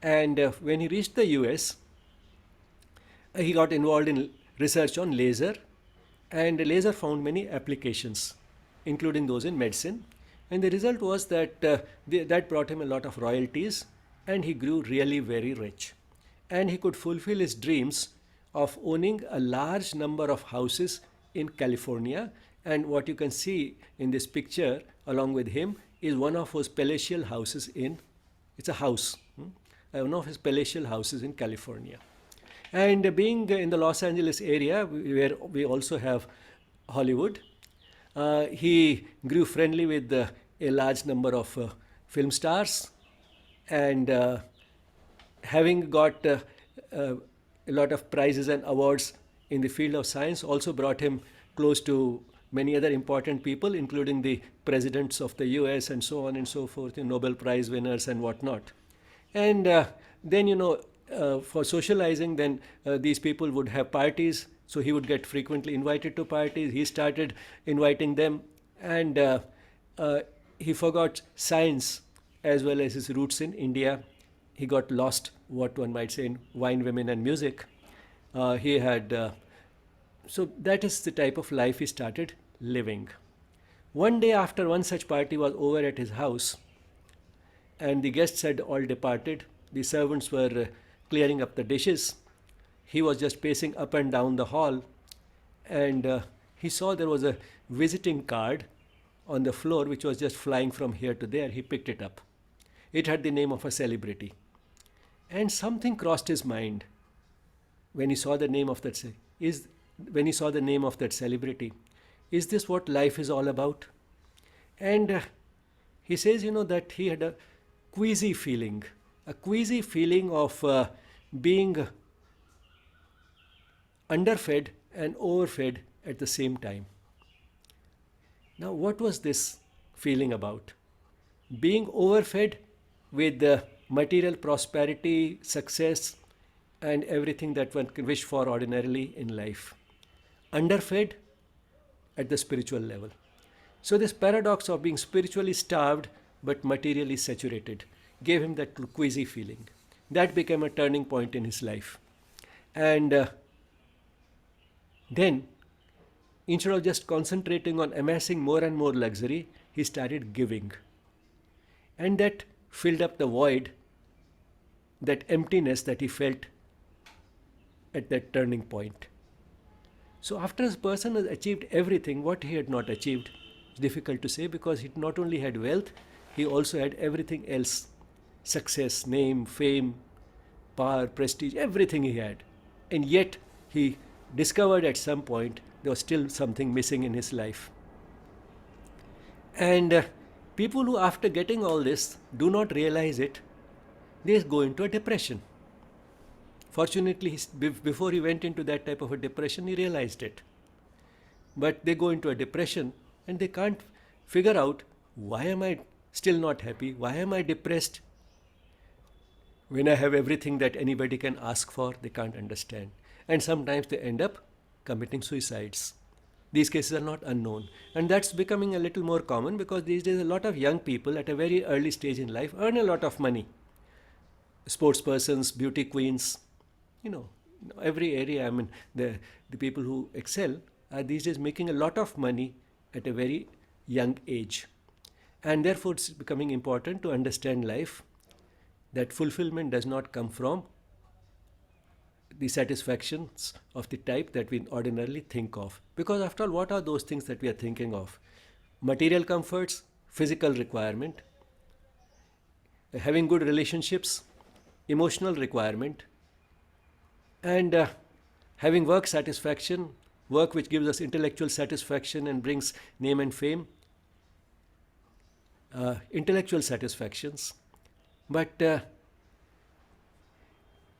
And when he reached the US, he got involved in research on laser, and laser found many applications, including those in medicine. And the result was that that brought him a lot of royalties, and he grew really very rich. And he could fulfill his dreams of owning a large number of houses in California. And what you can see in this picture along with him is one of his palatial houses it's a house, one of his palatial houses in California. And being in the Los Angeles area, where we also have Hollywood, he grew friendly with a large number of film stars, and having got a lot of prizes and awards in the field of science also brought him close to many other important people, including the presidents of the US and so on and so forth, Nobel Prize winners and whatnot. And then, for socializing, then these people would have parties, so he would get frequently invited to parties. He started inviting them, and he forgot science as well as his roots in India. He got lost, what one might say, in wine, women, and music. So that is the type of life he started living. One day, after one such party was over at his house, and the guests had all departed, the servants were clearing up the dishes. He was just pacing up and down the hall, and he saw there was a visiting card on the floor which was just flying from here to there. He picked it up. It had the name of a celebrity. And something crossed his mind when he saw the name of that celebrity. Is this what life is all about? And he says, that he had a queasy feeling of being underfed and overfed at the same time. Now, what was this feeling about? Being overfed with material prosperity, success, and everything that one can wish for ordinarily in life. Underfed at the spiritual level. So this paradox of being spiritually starved but materially saturated gave him that queasy feeling. That became a turning point in his life. And then, instead of just concentrating on amassing more and more luxury, he started giving. And that filled up the void, that emptiness that he felt at that turning point. So after a person has achieved everything, what he had not achieved is difficult to say, because he not only had wealth, he also had everything else. Success, name, fame, power, prestige, everything he had. And yet he discovered at some point there was still something missing in his life. And people who, after getting all this, do not realize it, they go into a depression. Fortunately, before he went into that type of a depression, he realized it. But they go into a depression and they can't figure out, why am I still not happy? Why am I depressed? When I have everything that anybody can ask for, they can't understand. And sometimes they end up committing suicides. These cases are not unknown. And that's becoming a little more common, because these days a lot of young people at a very early stage in life earn a lot of money. Sports persons, beauty queens, every area. I mean, the people who excel are these days making a lot of money at a very young age. And therefore it's becoming important to understand life, that fulfillment does not come from the satisfactions of the type that we ordinarily think of. Because after all, what are those things that we are thinking of? Material comforts, physical requirement, having good relationships, emotional requirement, and having work satisfaction, work which gives us intellectual satisfaction and brings name and fame, intellectual satisfactions. But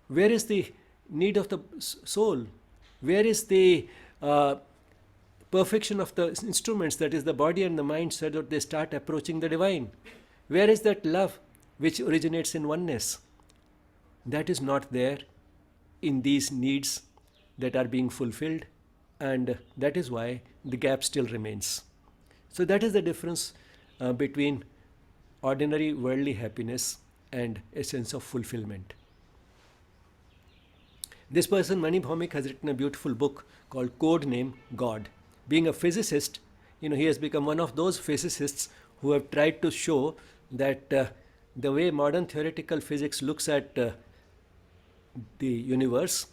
where is the need of the soul? Where is the perfection of the instruments, that is the body and the mind, so that they start approaching the divine? Where is that love which originates in oneness? That is not there in these needs that are being fulfilled, and that is why the gap still remains. So that is the difference between ordinary worldly happiness and a sense of fulfillment. This person, Mani Bhaumik, has written a beautiful book called Code Name God. Being a physicist, he has become one of those physicists who have tried to show that the way modern theoretical physics looks at the universe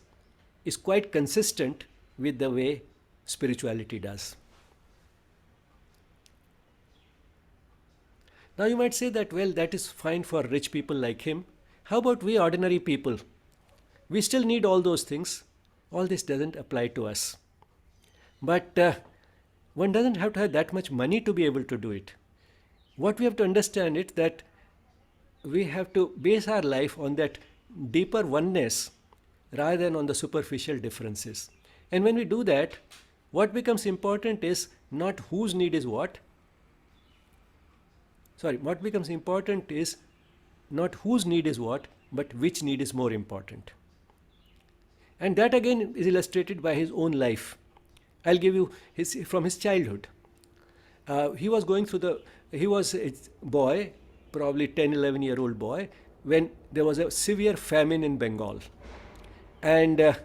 is quite consistent with the way spirituality does. Now you might say that, well, that is fine for rich people like him. How about we ordinary people? We still need all those things. All this doesn't apply to us. But one doesn't have to have that much money to be able to do it. What we have to understand is that we have to base our life on that deeper oneness rather than on the superficial differences. And when we do that, what becomes important is not whose need is what. What becomes important is not whose need is what, but which need is more important. And that again is illustrated by his own life. I'll give you from his childhood. He was a boy, probably 10, 11-year-old boy, when there was a severe famine in Bengal. And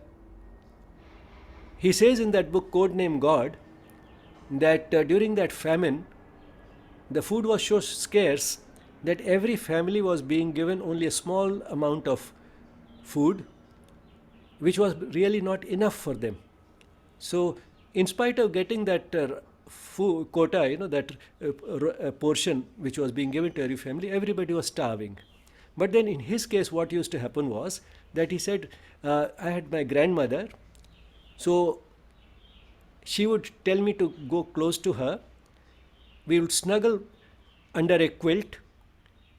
he says in that book, Codename God, that during that famine, the food was so scarce that every family was being given only a small amount of food, which was really not enough for them. So, in spite of getting that food quota, that portion which was being given to every family, everybody was starving. But then in his case, what used to happen was that he said, I had my grandmother, so she would tell me to go close to her. We would snuggle under a quilt,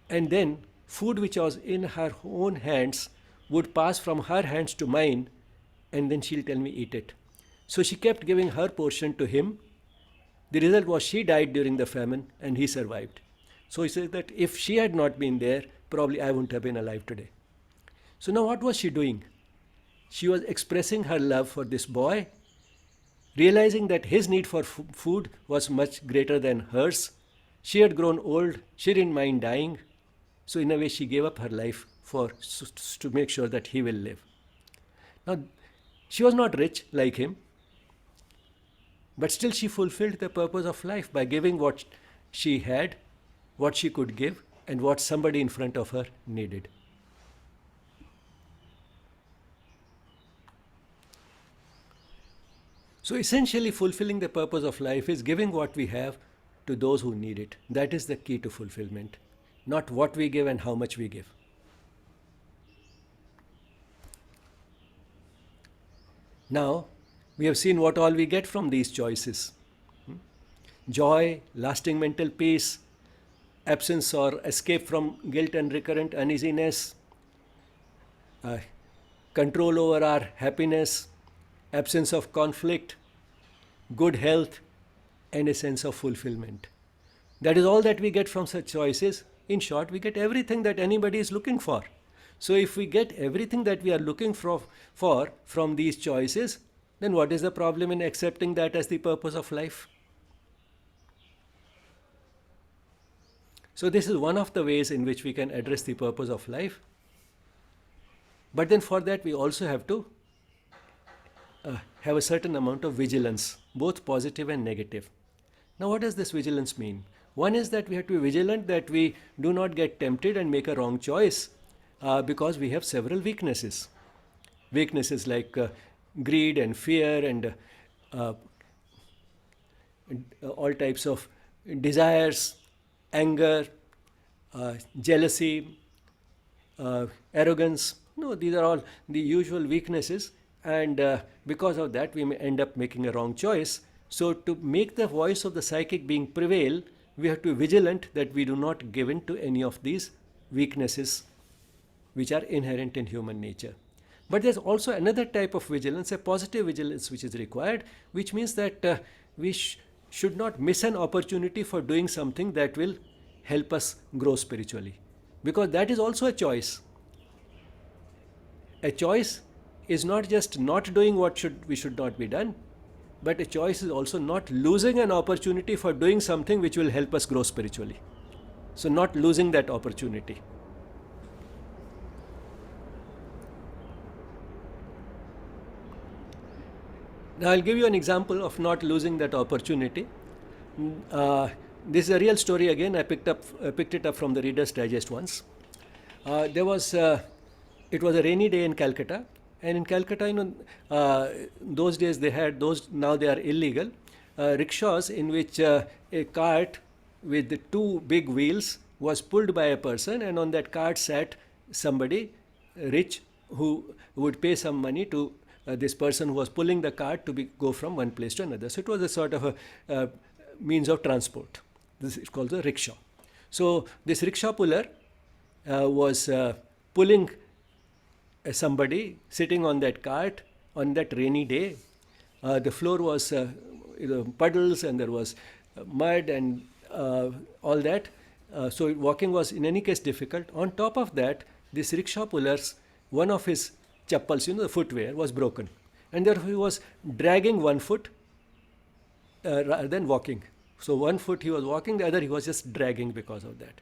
and then food which was in her own hands would pass from her hands to mine, and then she'll tell me, eat it. So she kept giving her portion to him. The result was she died during the famine and he survived. So he says that if she had not been there, probably I wouldn't have been alive today. So now what was she doing? She was expressing her love for this boy Realizing that his need for food was much greater than hers, she had grown old, she didn't mind dying, so in a way she gave up her life to make sure that he will live. Now, she was not rich like him, but still she fulfilled the purpose of life by giving what she had, what she could give, and what somebody in front of her needed. So essentially, fulfilling the purpose of life is giving what we have to those who need it. That is the key to fulfillment, not what we give and how much we give. Now, we have seen what all we get from these choices. Joy, lasting mental peace, absence or escape from guilt and recurrent uneasiness, control over our happiness, absence of conflict, good health, and a sense of fulfillment. That is all that we get from such choices. In short, we get everything that anybody is looking for. So if we get everything that we are looking for from these choices, then what is the problem in accepting that as the purpose of life? So this is one of the ways in which we can address the purpose of life. But then for that we also have to have a certain amount of vigilance, both positive and negative. Now what does this vigilance mean? One is that we have to be vigilant that we do not get tempted and make a wrong choice because we have several weaknesses. Weaknesses like greed and fear and all types of desires, anger, jealousy, arrogance. No, these are all the usual weaknesses, and because of that we may end up making a wrong choice. So to make the voice of the psychic being prevail, we have to be vigilant that we do not give in to any of these weaknesses which are inherent in human nature. But there's also another type of vigilance, a positive vigilance, which is required, which means that we should not miss an opportunity for doing something that will help us grow spiritually, because that is also a choice. A choice is not just not doing what should not be done, but a choice is also not losing an opportunity for doing something which will help us grow spiritually. So not losing that opportunity. Now I'll give you an example of not losing that opportunity. This is a real story again. I picked it up from the Reader's Digest once. It was a rainy day in Calcutta, and in Calcutta, those days they had those. Now they are illegal rickshaws in which a cart with the two big wheels was pulled by a person, and on that cart sat somebody rich who would pay some money to this person who was pulling the cart to go from one place to another. So it was a sort of a means of transport. This is called the rickshaw. So this rickshaw puller was pulling somebody sitting on that cart on that rainy day. The floor was puddles, and there was mud and all that. So walking was in any case difficult. On top of that, this rickshaw puller's one of his chappals, the footwear, was broken, and therefore he was dragging one foot rather than walking. So one foot he was walking, the other he was just dragging because of that.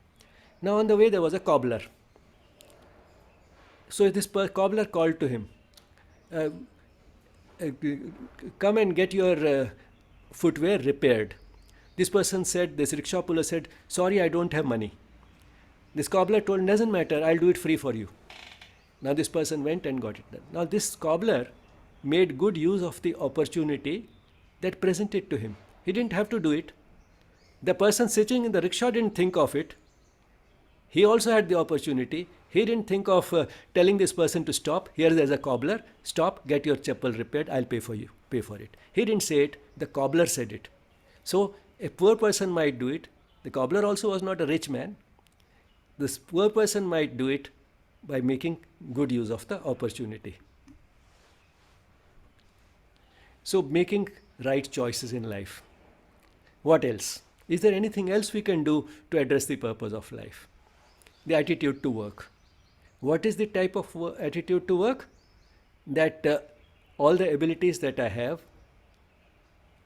Now on the way there was a cobbler. So this cobbler called to him, come and get your footwear repaired. This rickshaw puller said, sorry, I don't have money. This cobbler told, doesn't matter, I'll do it free for you. Now this person went and got it done. Now this cobbler made good use of the opportunity that presented to him. He didn't have to do it. The person sitting in the rickshaw didn't think of it. He also had the opportunity. He didn't think of telling this person to stop. Here there's a cobbler. Stop, get your chappal repaired. I'll pay for it. He didn't say it. The cobbler said it. So a poor person might do it. The cobbler also was not a rich man. This poor person might do it by making good use of the opportunity. So making right choices in life. What else? Is there anything else we can do to address the purpose of life? The attitude to work. What is the type of attitude to work? That all the abilities that I have,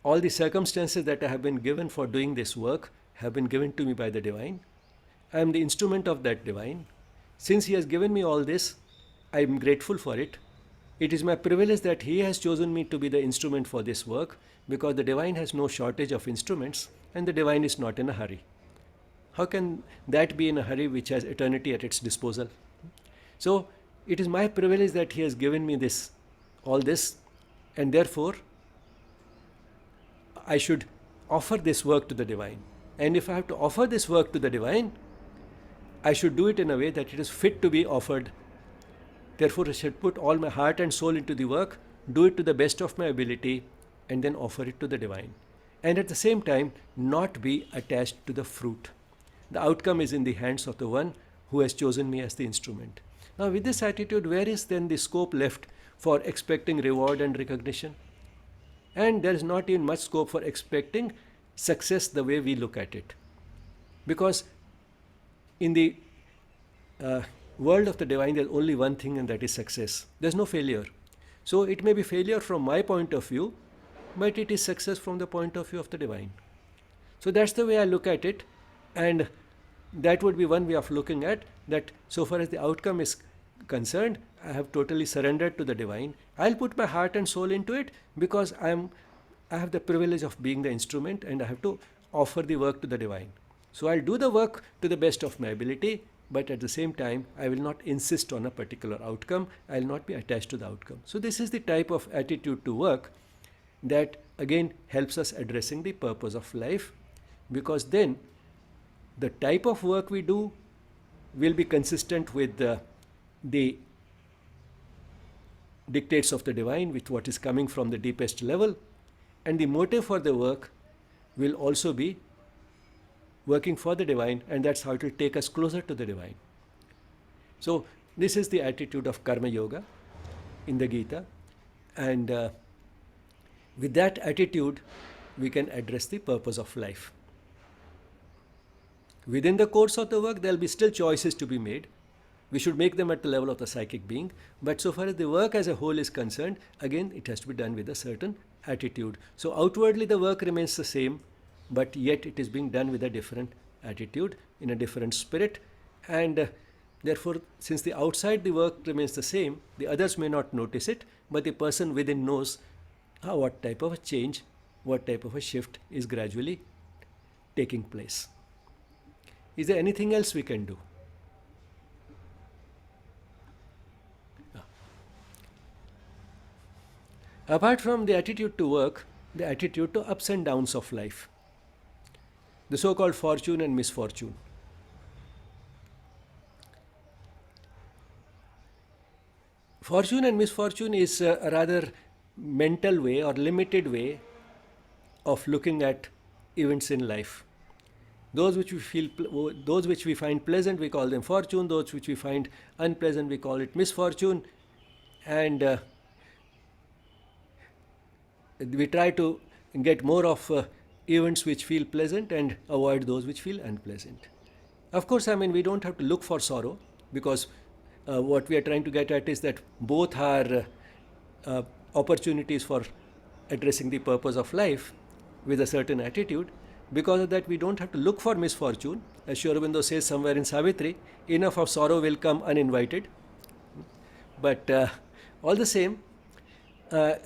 all the circumstances that I have been given for doing this work have been given to me by the divine. I am the instrument of that divine. Since he has given me all this, I am grateful for it. It is my privilege that he has chosen me to be the instrument for this work, because the divine has no shortage of instruments and the divine is not in a hurry. How can that be in a hurry which has eternity at its disposal? So it is my privilege that he has given me this, all this, and therefore I should offer this work to the divine. And if I have to offer this work to the divine, I should do it in a way that it is fit to be offered. Therefore, I should put all my heart and soul into the work, do it to the best of my ability, and then offer it to the divine. And at the same time, not be attached to the fruit. The outcome is in the hands of the one who has chosen me as the instrument. Now, with this attitude, where is then the scope left for expecting reward and recognition? And there is not even much scope for expecting success the way we look at it. Because in the world of the divine, there is only one thing, and that is success. There is no failure. So it may be failure from my point of view, but it is success from the point of view of the divine. So that's the way I look at it, and that would be one way of looking at that. So far as the outcome is concerned, I have totally surrendered to the divine. I'll put my heart and soul into it because I have the privilege of being the instrument, and I have to offer the work to the divine. So I'll do the work to the best of my ability, but at the same time, I will not insist on a particular outcome. I will not be attached to the outcome. So this is the type of attitude to work that again helps us addressing the purpose of life, because then the type of work we do will be consistent with the dictates of the divine, with what is coming from the deepest level, and the motive for the work will also be working for the divine, and that's how it will take us closer to the divine. So this is the attitude of karma yoga in the Gita, and with that attitude we can address the purpose of life. Within the course of the work, there will be still choices to be made. We should make them at the level of the psychic being, but so far as the work as a whole is concerned, again it has to be done with a certain attitude. So outwardly the work remains the same, but yet it is being done with a different attitude, in a different spirit, and therefore, since the outside the work remains the same, the others may not notice it, but the person within knows what type of a change, what type of a shift is gradually taking place. Is there anything else we can do? Apart from the attitude to work, the attitude to ups and downs of life, the so-called fortune and misfortune. Fortune and misfortune is a rather mental way or limited way of looking at events in life. Those which we find pleasant, we call them fortune. Those which we find unpleasant, we call it misfortune. And we try to get more of events which feel pleasant and avoid those which feel unpleasant. Of course, we don't have to look for sorrow, because what we are trying to get at is that both are opportunities for addressing the purpose of life with a certain attitude. Because of that, we don't have to look for misfortune. As Sri Aurobindo says somewhere in Savitri, enough of sorrow will come uninvited. But all the same, to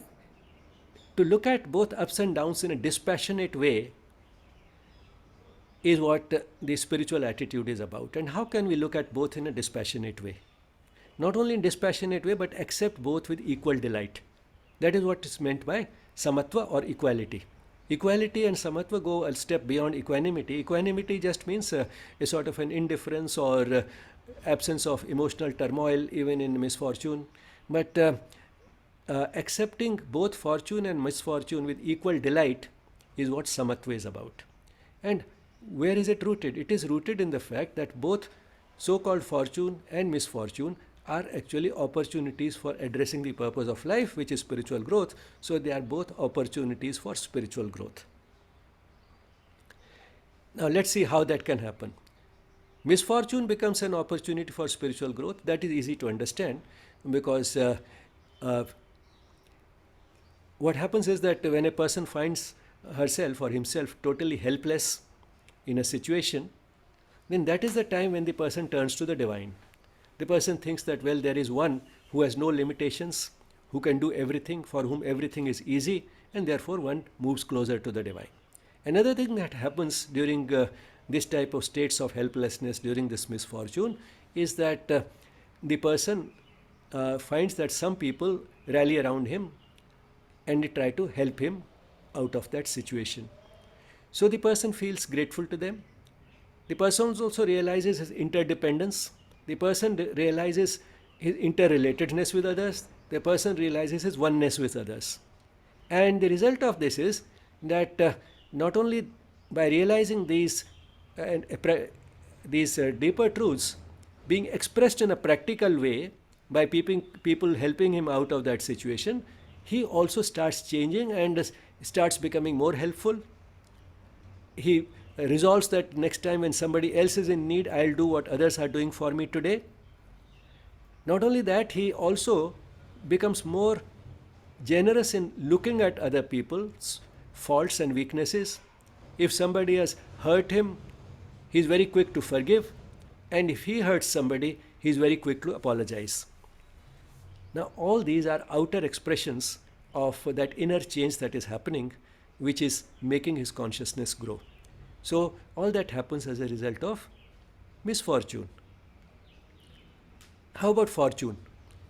look at both ups and downs in a dispassionate way is what the spiritual attitude is about. And how can we look at both in a dispassionate way? Not only in dispassionate way, but accept both with equal delight. That is what is meant by samatva or equality. Equality and samatva go a step beyond equanimity. Equanimity just means a sort of an indifference or absence of emotional turmoil even in misfortune. But accepting both fortune and misfortune with equal delight is what samatva is about. And where is it rooted? It is rooted in the fact that both so-called fortune and misfortune are actually opportunities for addressing the purpose of life, which is spiritual growth. So they are both opportunities for spiritual growth. Now let's see how that can happen. Misfortune becomes an opportunity for spiritual growth. That is easy to understand, because what happens is that when a person finds herself or himself totally helpless in a situation, then that is the time when the person turns to the divine. The person thinks that, well, there is one who has no limitations, who can do everything, for whom everything is easy, and therefore one moves closer to the divine. Another thing that happens during this type of states of helplessness, during this misfortune, is that the person finds that some people rally around him and they try to help him out of that situation. So the person feels grateful to them. The person also realizes his interdependence. The person realizes his interrelatedness with others. The person realizes his oneness with others. And the result of this is that not only by realizing these deeper truths being expressed in a practical way by people helping him out of that situation, he also starts changing and starts becoming more helpful. He resolves that next time when somebody else is in need, I'll do what others are doing for me today. Not only that, he also becomes more generous in looking at other people's faults and weaknesses. If somebody has hurt him, he's very quick to forgive, and if he hurts somebody, he's very quick to apologize. Now, all these are outer expressions of that inner change that is happening, which is making his consciousness grow. So, all that happens as a result of misfortune. How about fortune?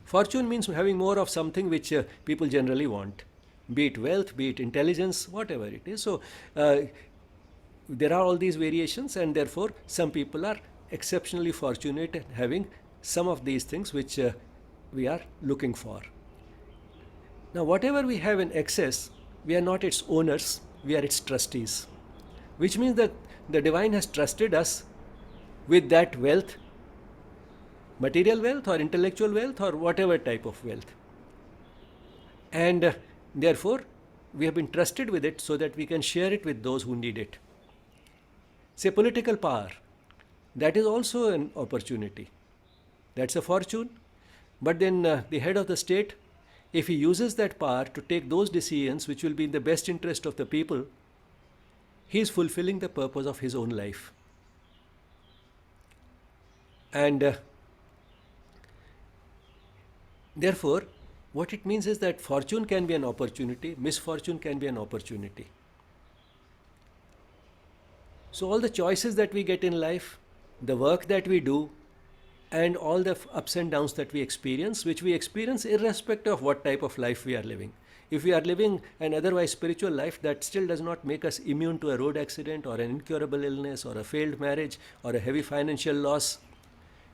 Fortune means having more of something which people generally want, be it wealth, be it intelligence, whatever it is. So, there are all these variations, and therefore some people are exceptionally fortunate in having some of these things which we are looking for. Now, whatever we have in excess, we are not its owners, we are its trustees, which means that the divine has trusted us with that wealth, material wealth or intellectual wealth or whatever type of wealth. And therefore, we have been trusted with it so that we can share it with those who need it. Say political power, that is also an opportunity. That's a fortune. But then the head of the state, if he uses that power to take those decisions which will be in the best interest of the people, he is fulfilling the purpose of his own life. And therefore, what it means is that fortune can be an opportunity, misfortune can be an opportunity. So all the choices that we get in life, the work that we do, and all the ups and downs that we experience, which we experience irrespective of what type of life we are living. If we are living an otherwise spiritual life, that still does not make us immune to a road accident or an incurable illness or a failed marriage or a heavy financial loss.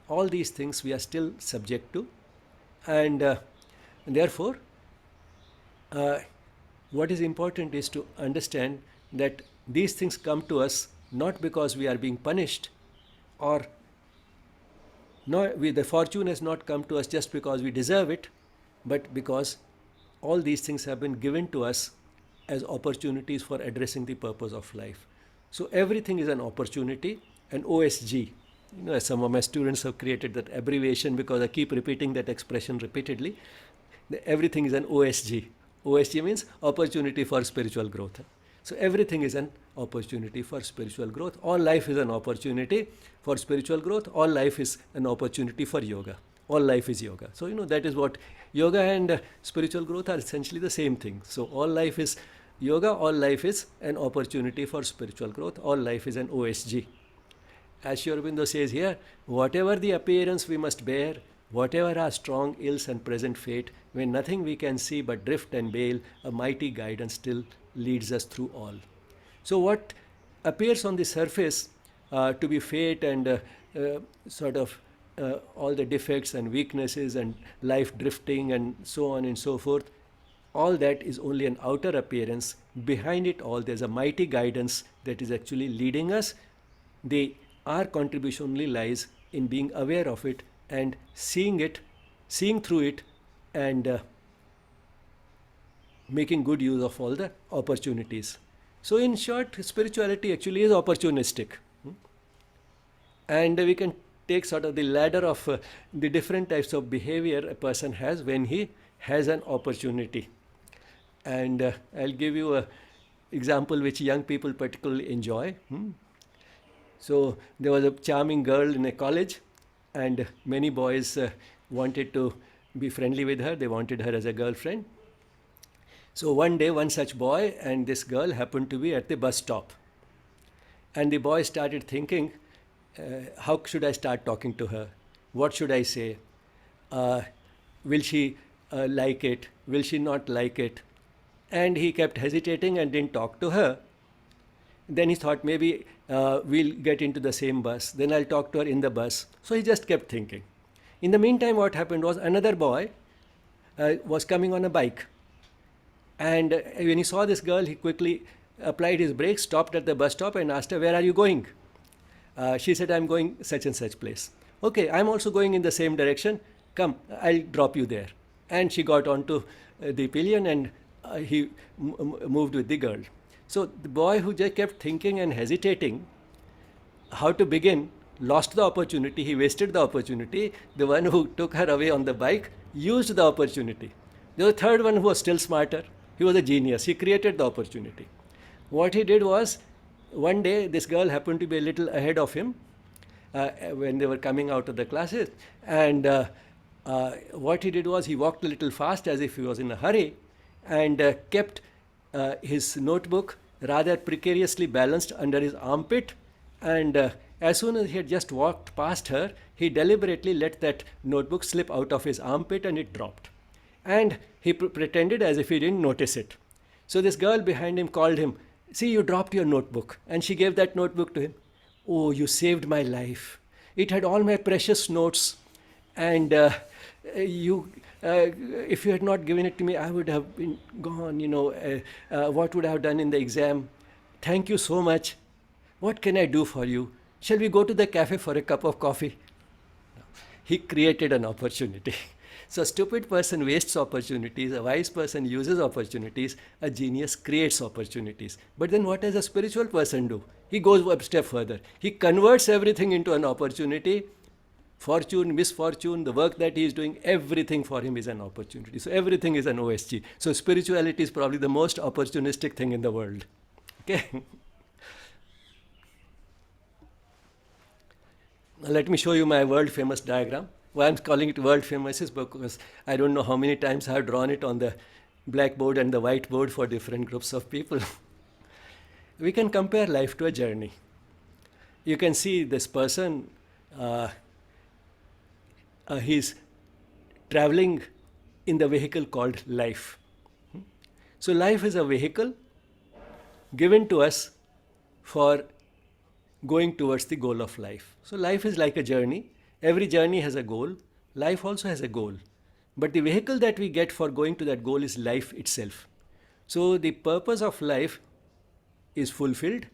All these things we are still subject to. And therefore, what is important is to understand that these things come to us not because we are being punished, or the fortune has not come to us just because we deserve it, but because all these things have been given to us as opportunities for addressing the purpose of life. So everything is an opportunity, an OSG. Some of my students have created that abbreviation because I keep repeating that expression repeatedly. Everything is an OSG. OSG means opportunity for spiritual growth. So everything is an opportunity for spiritual growth. All life is an opportunity for spiritual growth. All life is an opportunity for yoga. All life is yoga. So, that is what yoga and spiritual growth are essentially the same thing. So all life is yoga, all life is an opportunity for spiritual growth. All life is an OSG. As Sri Aurobindo says here, whatever the appearance we must bear, whatever our strong ills and present fate, when nothing we can see but drift and bail, a mighty guidance still leads us through all. So what appears on the surface to be fate and all the defects and weaknesses and life drifting and so on and so forth, all that is only an outer appearance. Behind it all, there's a mighty guidance that is actually leading us. Our contribution only lies in being aware of it and seeing through it, and making good use of all the opportunities. So in short, spirituality actually is opportunistic. And we can take sort of the ladder of the different types of behavior a person has when he has an opportunity. And I'll give you example which young people particularly enjoy. So there was a charming girl in a college, and many boys wanted to be friendly with her. They wanted her as a girlfriend. So one day, one such boy and this girl happened to be at the bus stop. And the boy started thinking, how should I start talking to her? What should I say? Will she like it? Will she not like it? And he kept hesitating and didn't talk to her. Then he thought, maybe we'll get into the same bus. Then I'll talk to her in the bus. So he just kept thinking. In the meantime, what happened was another boy was coming on a bike. And when he saw this girl, he quickly applied his brakes, stopped at the bus stop and asked her, where are you going? She said, I'm going such and such place. Okay, I'm also going in the same direction. Come, I'll drop you there. And she got onto the pillion, and he moved with the girl. So the boy who just kept thinking and hesitating how to begin lost the opportunity. He wasted the opportunity. The one who took her away on the bike used the opportunity. There was a third one who was still smarter. He was a genius. He created the opportunity. What he did was, one day this girl happened to be a little ahead of him when they were coming out of the classes. And what he did was, he walked a little fast as if he was in a hurry, and kept his notebook rather precariously balanced under his armpit. And as soon as he had just walked past her, he deliberately let that notebook slip out of his armpit, and it dropped. And he pretended as if he didn't notice it. So this girl behind him called him, see, you dropped your notebook. And she gave that notebook to him. Oh, you saved my life. It had all my precious notes. And if you had not given it to me, I would have been gone. What would I have done in the exam? Thank you so much. What can I do for you? Shall we go to the cafe for a cup of coffee? He created an opportunity. So a stupid person wastes opportunities, a wise person uses opportunities, a genius creates opportunities. But then what does a spiritual person do? He goes a step further. He converts everything into an opportunity. Fortune, misfortune, the work that he is doing, everything for him is an opportunity. So everything is an OSG. So spirituality is probably the most opportunistic thing in the world. Okay. Now let me show you my world famous diagram. Why I'm calling it world famous is because I don't know how many times I have drawn it on the blackboard and the whiteboard for different groups of people. We can compare life to a journey. You can see this person, he's traveling in the vehicle called life. So life is a vehicle given to us for going towards the goal of life. So life is like a journey. Every journey has a goal. Life also has a goal. But the vehicle that we get for going to that goal is life itself. So the purpose of life is fulfilled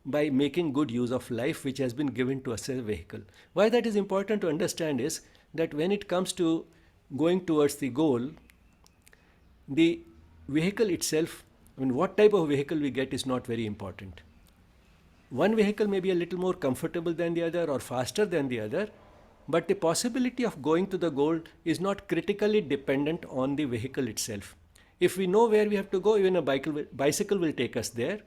by making good use of life which has been given to us as a vehicle. Why that is important to understand is that when it comes to going towards the goal, the vehicle itself, what type of vehicle we get is not very important. One vehicle may be a little more comfortable than the other or faster than the other, but the possibility of going to the goal is not critically dependent on the vehicle itself. If we know where we have to go, even a bicycle will take us there.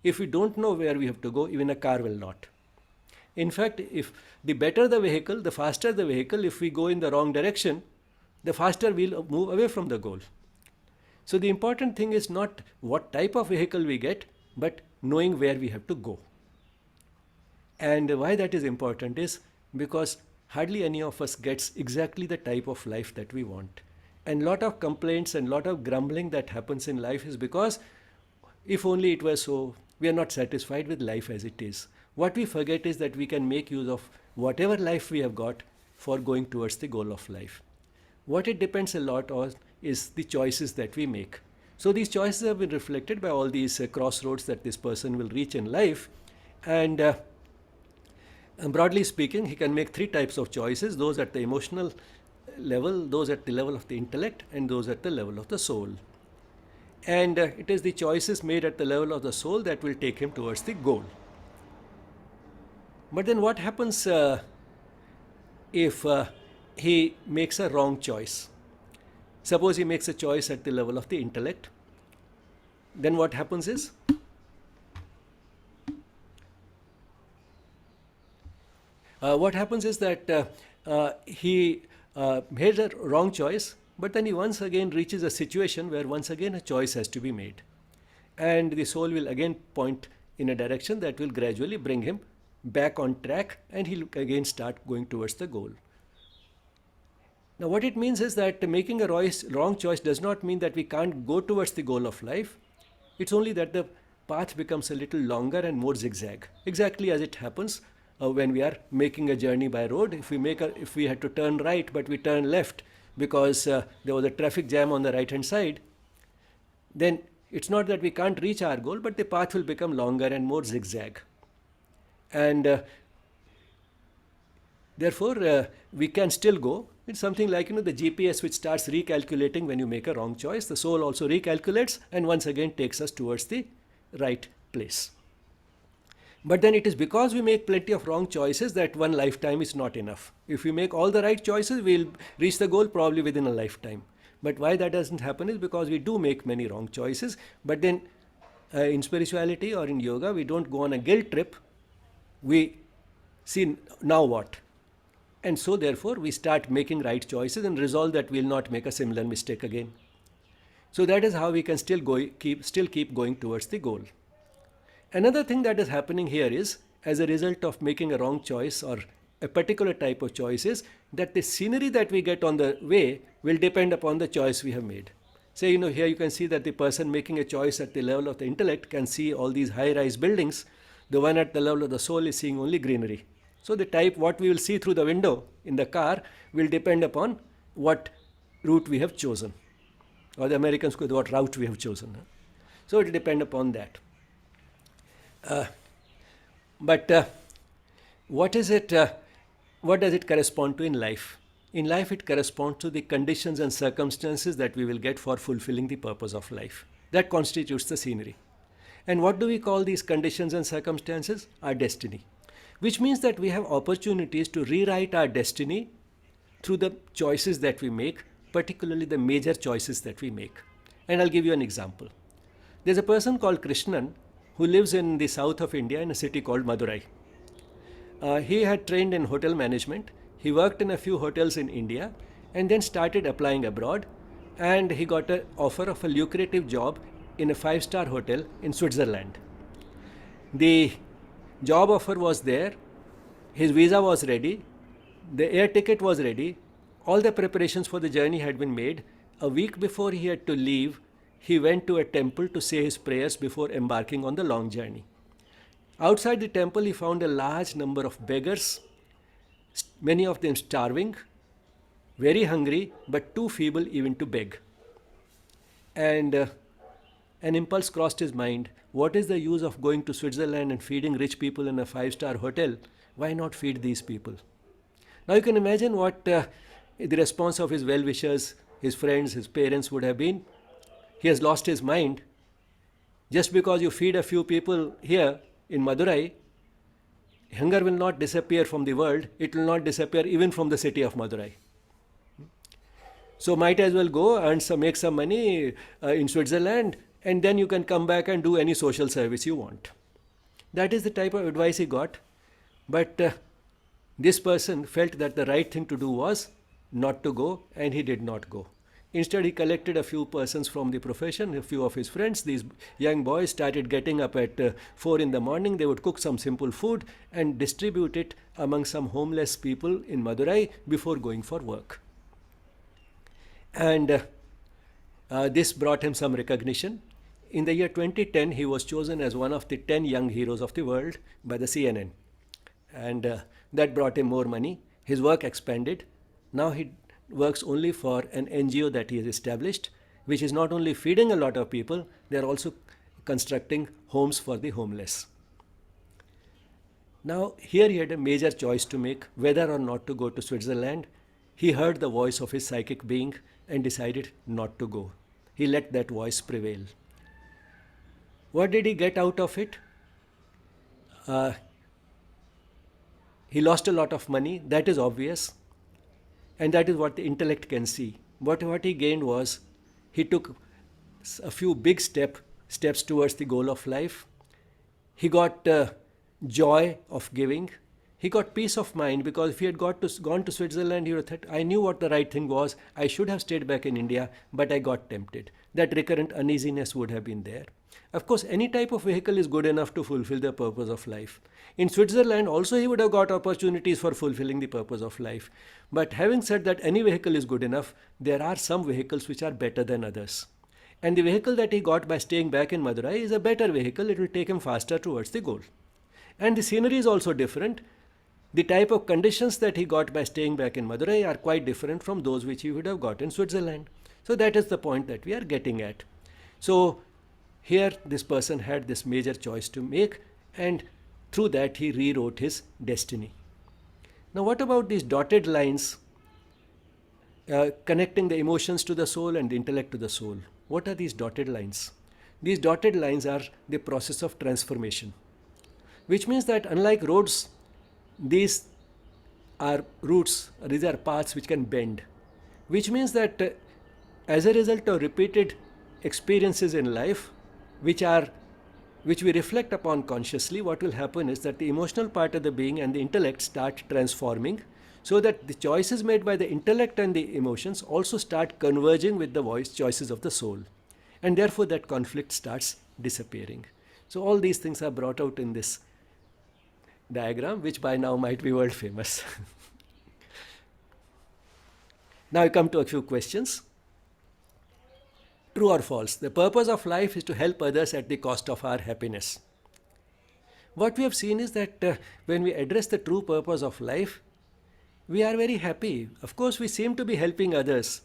If we don't know where we have to go, even a car will not. In fact, if the better the vehicle, the faster the vehicle, if we go in the wrong direction, the faster we'll move away from the goal. So the important thing is not what type of vehicle we get, but knowing where we have to go. And why that is important is because hardly any of us gets exactly the type of life that we want. And lot of complaints and lot of grumbling that happens in life is because if only it were so, we are not satisfied with life as it is. What we forget is that we can make use of whatever life we have got for going towards the goal of life. What it depends a lot on is the choices that we make. So these choices have been reflected by all these crossroads that this person will reach in life. And broadly speaking, he can make three types of choices: those at the emotional level, those at the level of the intellect, and those at the level of the soul. And it is the choices made at the level of the soul that will take him towards the goal. But then what happens if he makes a wrong choice? Suppose he makes a choice at the level of the intellect. Then what happens is What happens is that he made a wrong choice, but then he once again reaches a situation where once again a choice has to be made. And the soul will again point in a direction that will gradually bring him back on track, and he'll again start going towards the goal. Now, what it means is that making a wrong choice does not mean that we can't go towards the goal of life. It's only that the path becomes a little longer and more zigzag, exactly as it happens when we are making a journey by road. If we had to turn right but we turn left because there was a traffic jam on the right hand side, then it's not that we can't reach our goal, but the path will become longer and more zigzag. And therefore, we can still go. It's something like the GPS which starts recalculating when you make a wrong choice. The soul also recalculates and once again takes us towards the right place. But then it is because we make plenty of wrong choices that one lifetime is not enough. If we make all the right choices, we'll reach the goal probably within a lifetime. But why that doesn't happen is because we do make many wrong choices. But then in spirituality or in yoga, we don't go on a guilt trip. We see now what. And so therefore we start making right choices and resolve that we'll not make a similar mistake again. So that is how we can still keep going towards the goal. Another thing that is happening here is, as a result of making a wrong choice or a particular type of choice, is that the scenery that we get on the way will depend upon the choice we have made. Say, here you can see that the person making a choice at the level of the intellect can see all these high-rise buildings. The one at the level of the soul is seeing only greenery. So what we will see through the window in the car will depend upon what route we have chosen. Or the Americans could what route we have chosen. So it will depend upon that. But what does it correspond to in life? In life, it corresponds to the conditions and circumstances that we will get for fulfilling the purpose of life. That constitutes the scenery. And what do we call these conditions and circumstances? Our destiny. Which means that we have opportunities to rewrite our destiny through the choices that we make, particularly the major choices that we make. And I'll give you an example. There's a person called Krishnan who lives in the south of India in a city called Madurai. He had trained in hotel management. He worked in a few hotels in India and then started applying abroad, and he got an offer of a lucrative job in a 5-star hotel in Switzerland. The job offer was there, his visa was ready, the air ticket was ready, all the preparations for the journey had been made. A week before he had to leave, he went to a temple to say his prayers before embarking on the long journey. Outside the temple, he found a large number of beggars, many of them starving, very hungry, but too feeble even to beg. And an impulse crossed his mind. What is the use of going to Switzerland and feeding rich people in a 5-star hotel? Why not feed these people? Now you can imagine what the response of his well-wishers, his friends, his parents would have been. He has lost his mind. Just because you feed a few people here in Madurai, hunger will not disappear from the world. It will not disappear even from the city of Madurai. So might as well go and make some money in Switzerland, and then you can come back and do any social service you want. That is the type of advice he got. But this person felt that the right thing to do was not to go, and he did not go. Instead, he collected a few persons from the profession, a few of his friends. These young boys started getting up at 4 in the morning. They would cook some simple food and distribute it among some homeless people in Madurai before going for work. And this brought him some recognition. In the year 2010, he was chosen as one of the 10 young heroes of the world by the CNN. And that brought him more money. His work expanded. Now he works only for an NGO that he has established, which is not only feeding a lot of people, they are also constructing homes for the homeless. Now here he had a major choice to make, whether or not to go to Switzerland. He heard the voice of his psychic being and decided not to go. He let that voice prevail. What did he get out of it? He lost a lot of money, that is obvious. And that is what the intellect can see. What he gained was, he took a few big steps towards the goal of life. He got joy of giving. he got peace of mind, because if he had gone to Switzerland, he would have thought, I knew what the right thing was. I should have stayed back in India, but I got tempted. That recurrent uneasiness would have been there. Of course, any type of vehicle is good enough to fulfill the purpose of life. In Switzerland, also he would have got opportunities for fulfilling the purpose of life. But having said that any vehicle is good enough, there are some vehicles which are better than others. And the vehicle that he got by staying back in Madurai is a better vehicle. It will take him faster towards the goal. And the scenery is also different. The type of conditions that he got by staying back in Madurai are quite different from those which he would have got in Switzerland. So that is the point that we are getting at. So here this person had this major choice to make, and through that he rewrote his destiny. Now what about these dotted lines connecting the emotions to the soul and the intellect to the soul? What are these dotted lines? These dotted lines are the process of transformation, which means that unlike roads, these are routes, these are paths which can bend, which means that as a result of repeated experiences in life, which we reflect upon consciously, what will happen is that the emotional part of the being and the intellect start transforming, so that the choices made by the intellect and the emotions also start converging with the choices of the soul. And therefore that conflict starts disappearing. So all these things are brought out in this diagram, which by now might be world famous. Now I come to a few questions. True or false? The purpose of life is to help others at the cost of our happiness. What we have seen is that when we address the true purpose of life, we are very happy. Of course, we seem to be helping others,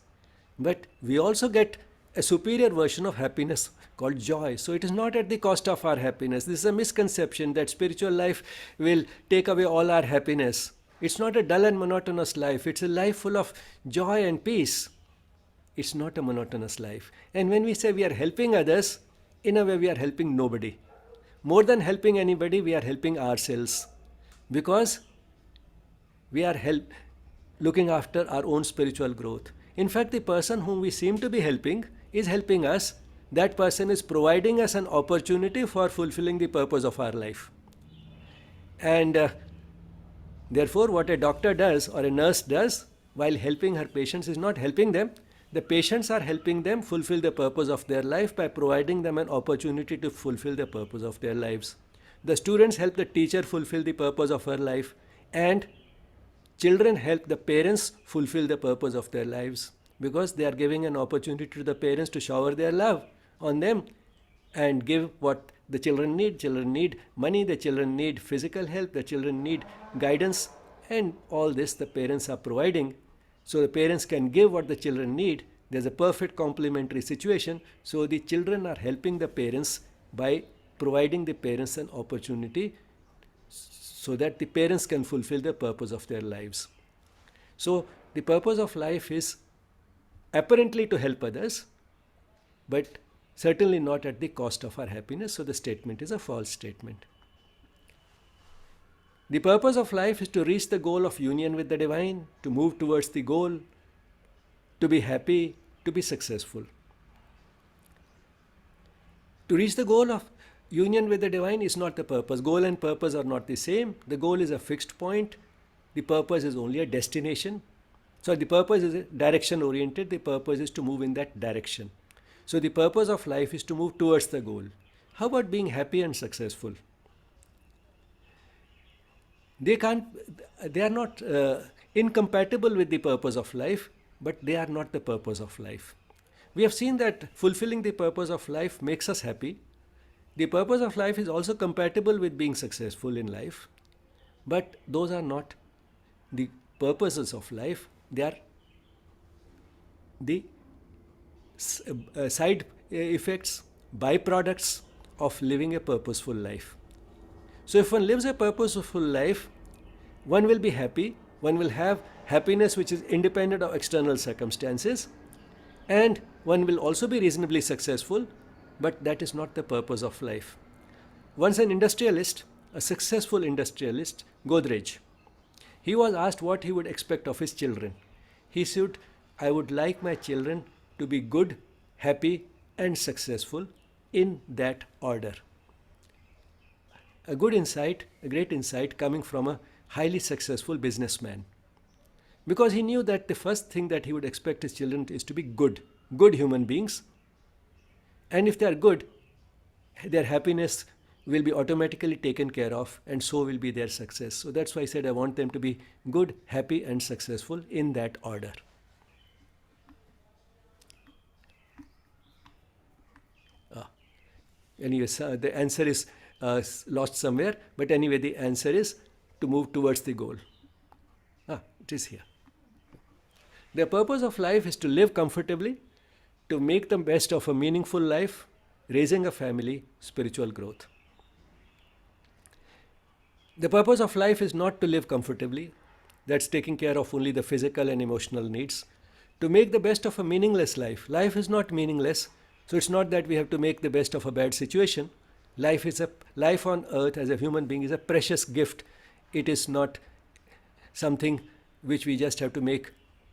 but we also get a superior version of happiness called joy. So it is not at the cost of our happiness. This is a misconception that spiritual life will take away all our happiness. It's not a dull and monotonous life. It's a life full of joy and peace. It's not a monotonous life. And when we say we are helping others, in a way we are helping nobody. More than helping anybody, we are helping ourselves, because we are looking after our own spiritual growth. In fact, the person whom we seem to be helping is helping us. That person is providing us an opportunity for fulfilling the purpose of our life. And therefore, what a doctor does or a nurse does while helping her patients is not helping them. The patients are helping them fulfill the purpose of their life by providing them an opportunity to fulfill the purpose of their lives. The students help the teacher fulfill the purpose of her life, and children help the parents fulfill the purpose of their lives, because they are giving an opportunity to the parents to shower their love on them and give what the children need. Children need money, the children need physical help, the children need guidance, and all this the parents are providing. So the parents can give what the children need. There's a perfect complementary situation. So the children are helping the parents by providing the parents an opportunity so that the parents can fulfill the purpose of their lives. So the purpose of life is apparently to help others, but certainly not at the cost of our happiness. So the statement is a false statement. The purpose of life is to reach the goal of union with the divine, to move towards the goal, to be happy, to be successful. To reach the goal of union with the divine is not the purpose. Goal and purpose are not the same. The goal is a fixed point. The purpose is only a destination. So the purpose is direction oriented. The purpose is to move in that direction. So the purpose of life is to move towards the goal. How about being happy and successful? They are not incompatible with the purpose of life, but they are not the purpose of life. We have seen that fulfilling the purpose of life makes us happy. The purpose of life is also compatible with being successful in life, but those are not the purposes of life. They are the side effects, byproducts of living a purposeful life. So if one lives a purposeful life, one will be happy, one will have happiness which is independent of external circumstances, and one will also be reasonably successful, but that is not the purpose of life. Once an industrialist, a successful industrialist, Godrej, he was asked what he would expect of his children. He said, I would like my children to be good, happy, and successful in that order. A good insight, a great insight coming from a highly successful businessman. Because he knew that the first thing that he would expect his children is to be good human beings. And if they are good, their happiness will be automatically taken care of, and so will be their success. So that's why I said I want them to be good, happy, and successful in that order. Anyway, the answer is lost somewhere, but anyway, the answer is to move towards the goal. It is here. The purpose of life is to live comfortably, to make the best of a meaningful life, raising a family, spiritual growth. The purpose of life is not to live comfortably. That's taking care of only the physical and emotional needs. To make the best of a meaningless life. Life is not meaningless. So it's not that we have to make the best of a bad situation. Life on earth as a human being is a precious gift. It is not something which we just have to make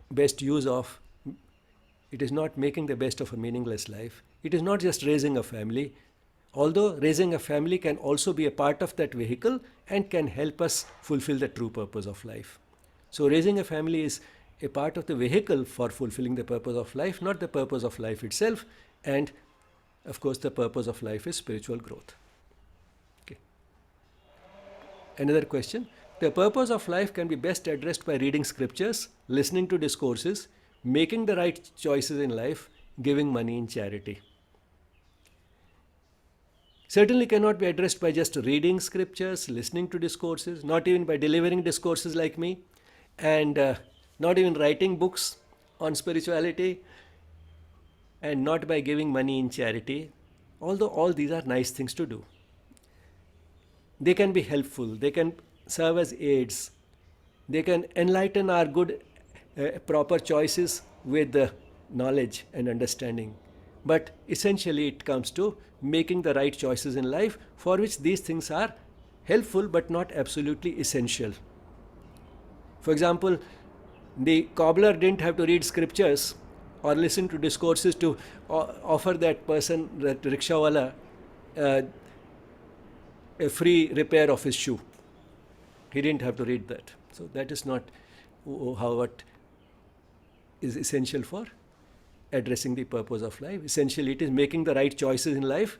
best use of. It is not making the best of a meaningless life. It is not just raising a family. Although raising a family can also be a part of that vehicle and can help us fulfill the true purpose of life. So raising a family is a part of the vehicle for fulfilling the purpose of life, not the purpose of life itself. And of course, the purpose of life is spiritual growth. Okay. Another question. The purpose of life can be best addressed by reading scriptures, listening to discourses, making the right choices in life, giving money in charity. Certainly cannot be addressed by just reading scriptures, listening to discourses, not even by delivering discourses like me, and not even writing books on spirituality, and not by giving money in charity, although all these are nice things to do. They can be helpful, they can serve as aids, they can enlighten our good, proper choices with knowledge and understanding. But essentially it comes to making the right choices in life, for which these things are helpful but not absolutely essential. For example, the cobbler didn't have to read scriptures or listen to discourses to offer that person, that rickshawala, a free repair of his shoe. He didn't have to read that. So that is not what is essential for addressing the purpose of life. Essentially, it is making the right choices in life.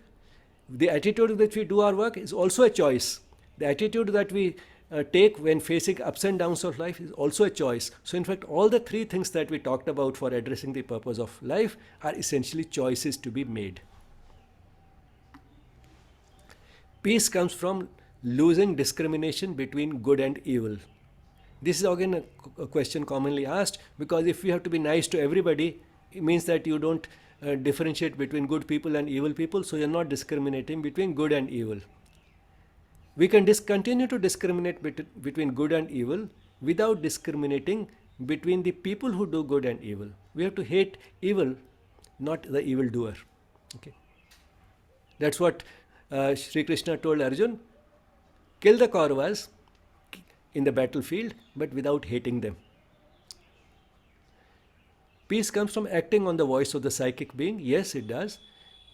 The attitude with which we do our work is also a choice. The attitude that we take when facing ups and downs of life is also a choice. So in fact, all the three things that we talked about for addressing the purpose of life are essentially choices to be made. Peace comes from losing discrimination between good and evil. This is again a question commonly asked, because if you have to be nice to everybody, it means that you don't differentiate between good people and evil people, so you're not discriminating between good and evil. We can continue to discriminate between good and evil without discriminating between the people who do good and evil. We have to hate evil, not the evildoer. Okay. That's what Sri Krishna told Arjun. Kill the Kauravas in the battlefield, but without hating them. Peace comes from acting on the voice of the psychic being. Yes, it does.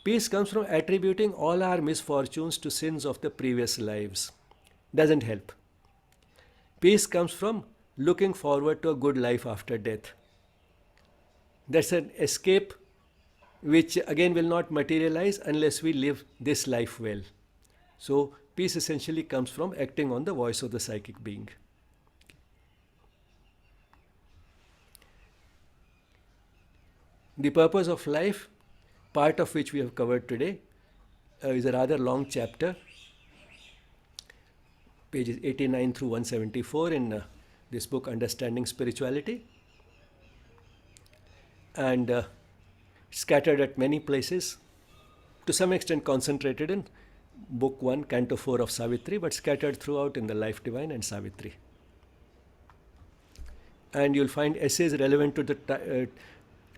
Peace comes from attributing all our misfortunes to sins of the previous lives. Doesn't help. Peace comes from looking forward to a good life after death. That's an escape which again will not materialize unless we live this life well. So peace essentially comes from acting on the voice of the psychic being. The purpose of life, part of which we have covered today, is a rather long chapter, pages 89 through 174 in this book, Understanding Spirituality, and scattered at many places, to some extent concentrated in Book 1, Canto 4 of Savitri, but scattered throughout in the Life Divine and Savitri. And you'll find essays relevant to the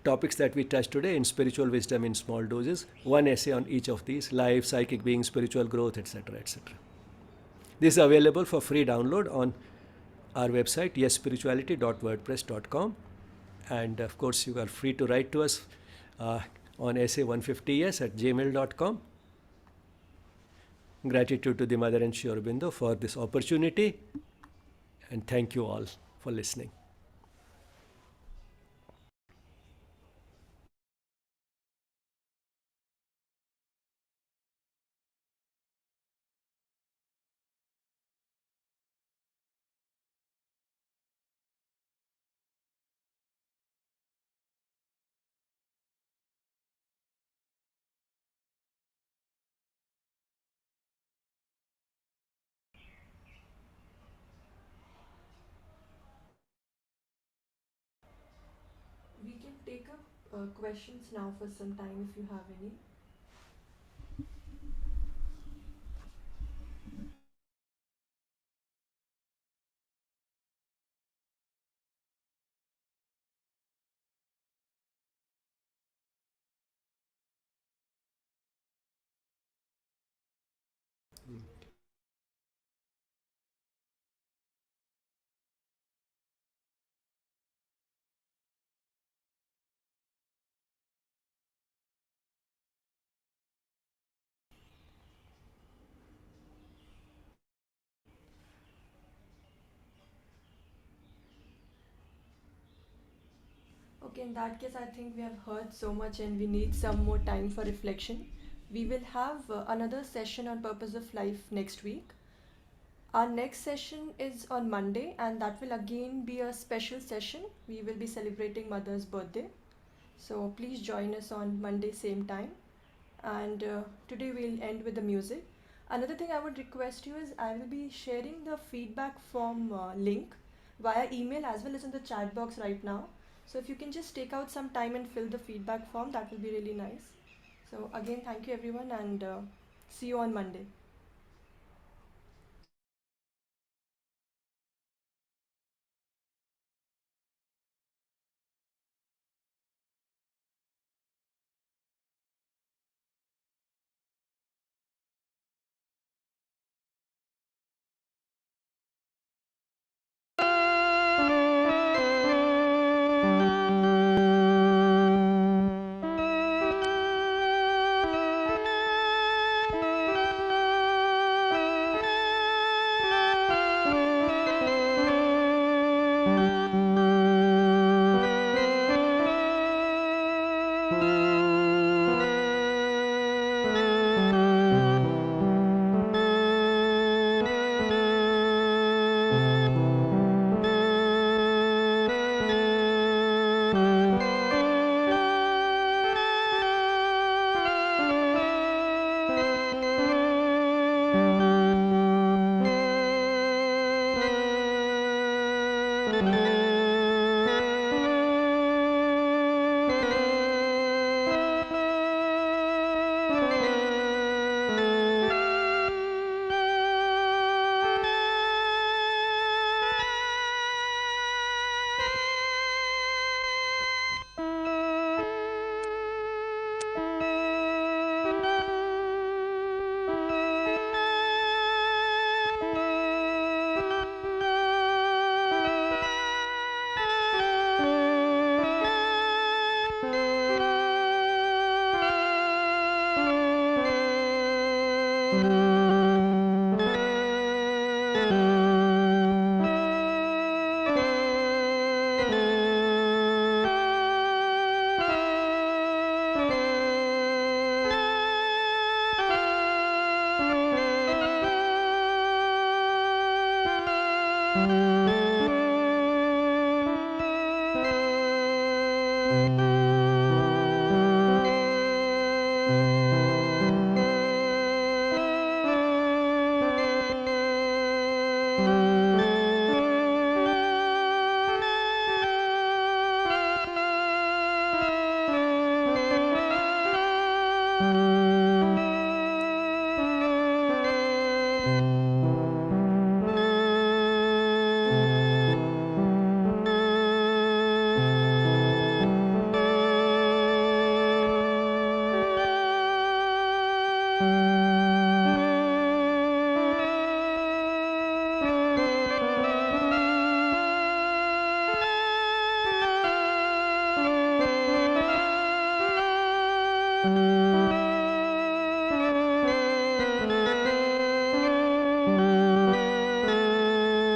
topics that we touched today in Spiritual Wisdom in Small Doses, one essay on each of these: life, psychic being, spiritual growth, etc., etc. This is available for free download on our website, yesspirituality.wordpress.com, and of course you are free to write to us on essay150yes@gmail.com. Gratitude to the Mother and Sri Aurobindo for this opportunity, And thank you all for listening. We can take up questions now for some time if you have any. Okay, in that case, I think we have heard so much and we need some more time for reflection. We will have another session on purpose of life next week. Our next session is on Monday, and that will again be a special session. We will be celebrating Mother's birthday. So please join us on Monday, same time. And today we'll end with the music. Another thing I would request you is I will be sharing the feedback form link via email as well as in the chat box right now. So if you can just take out some time and fill the feedback form, that will be really nice. So again, thank you everyone, and see you on Monday.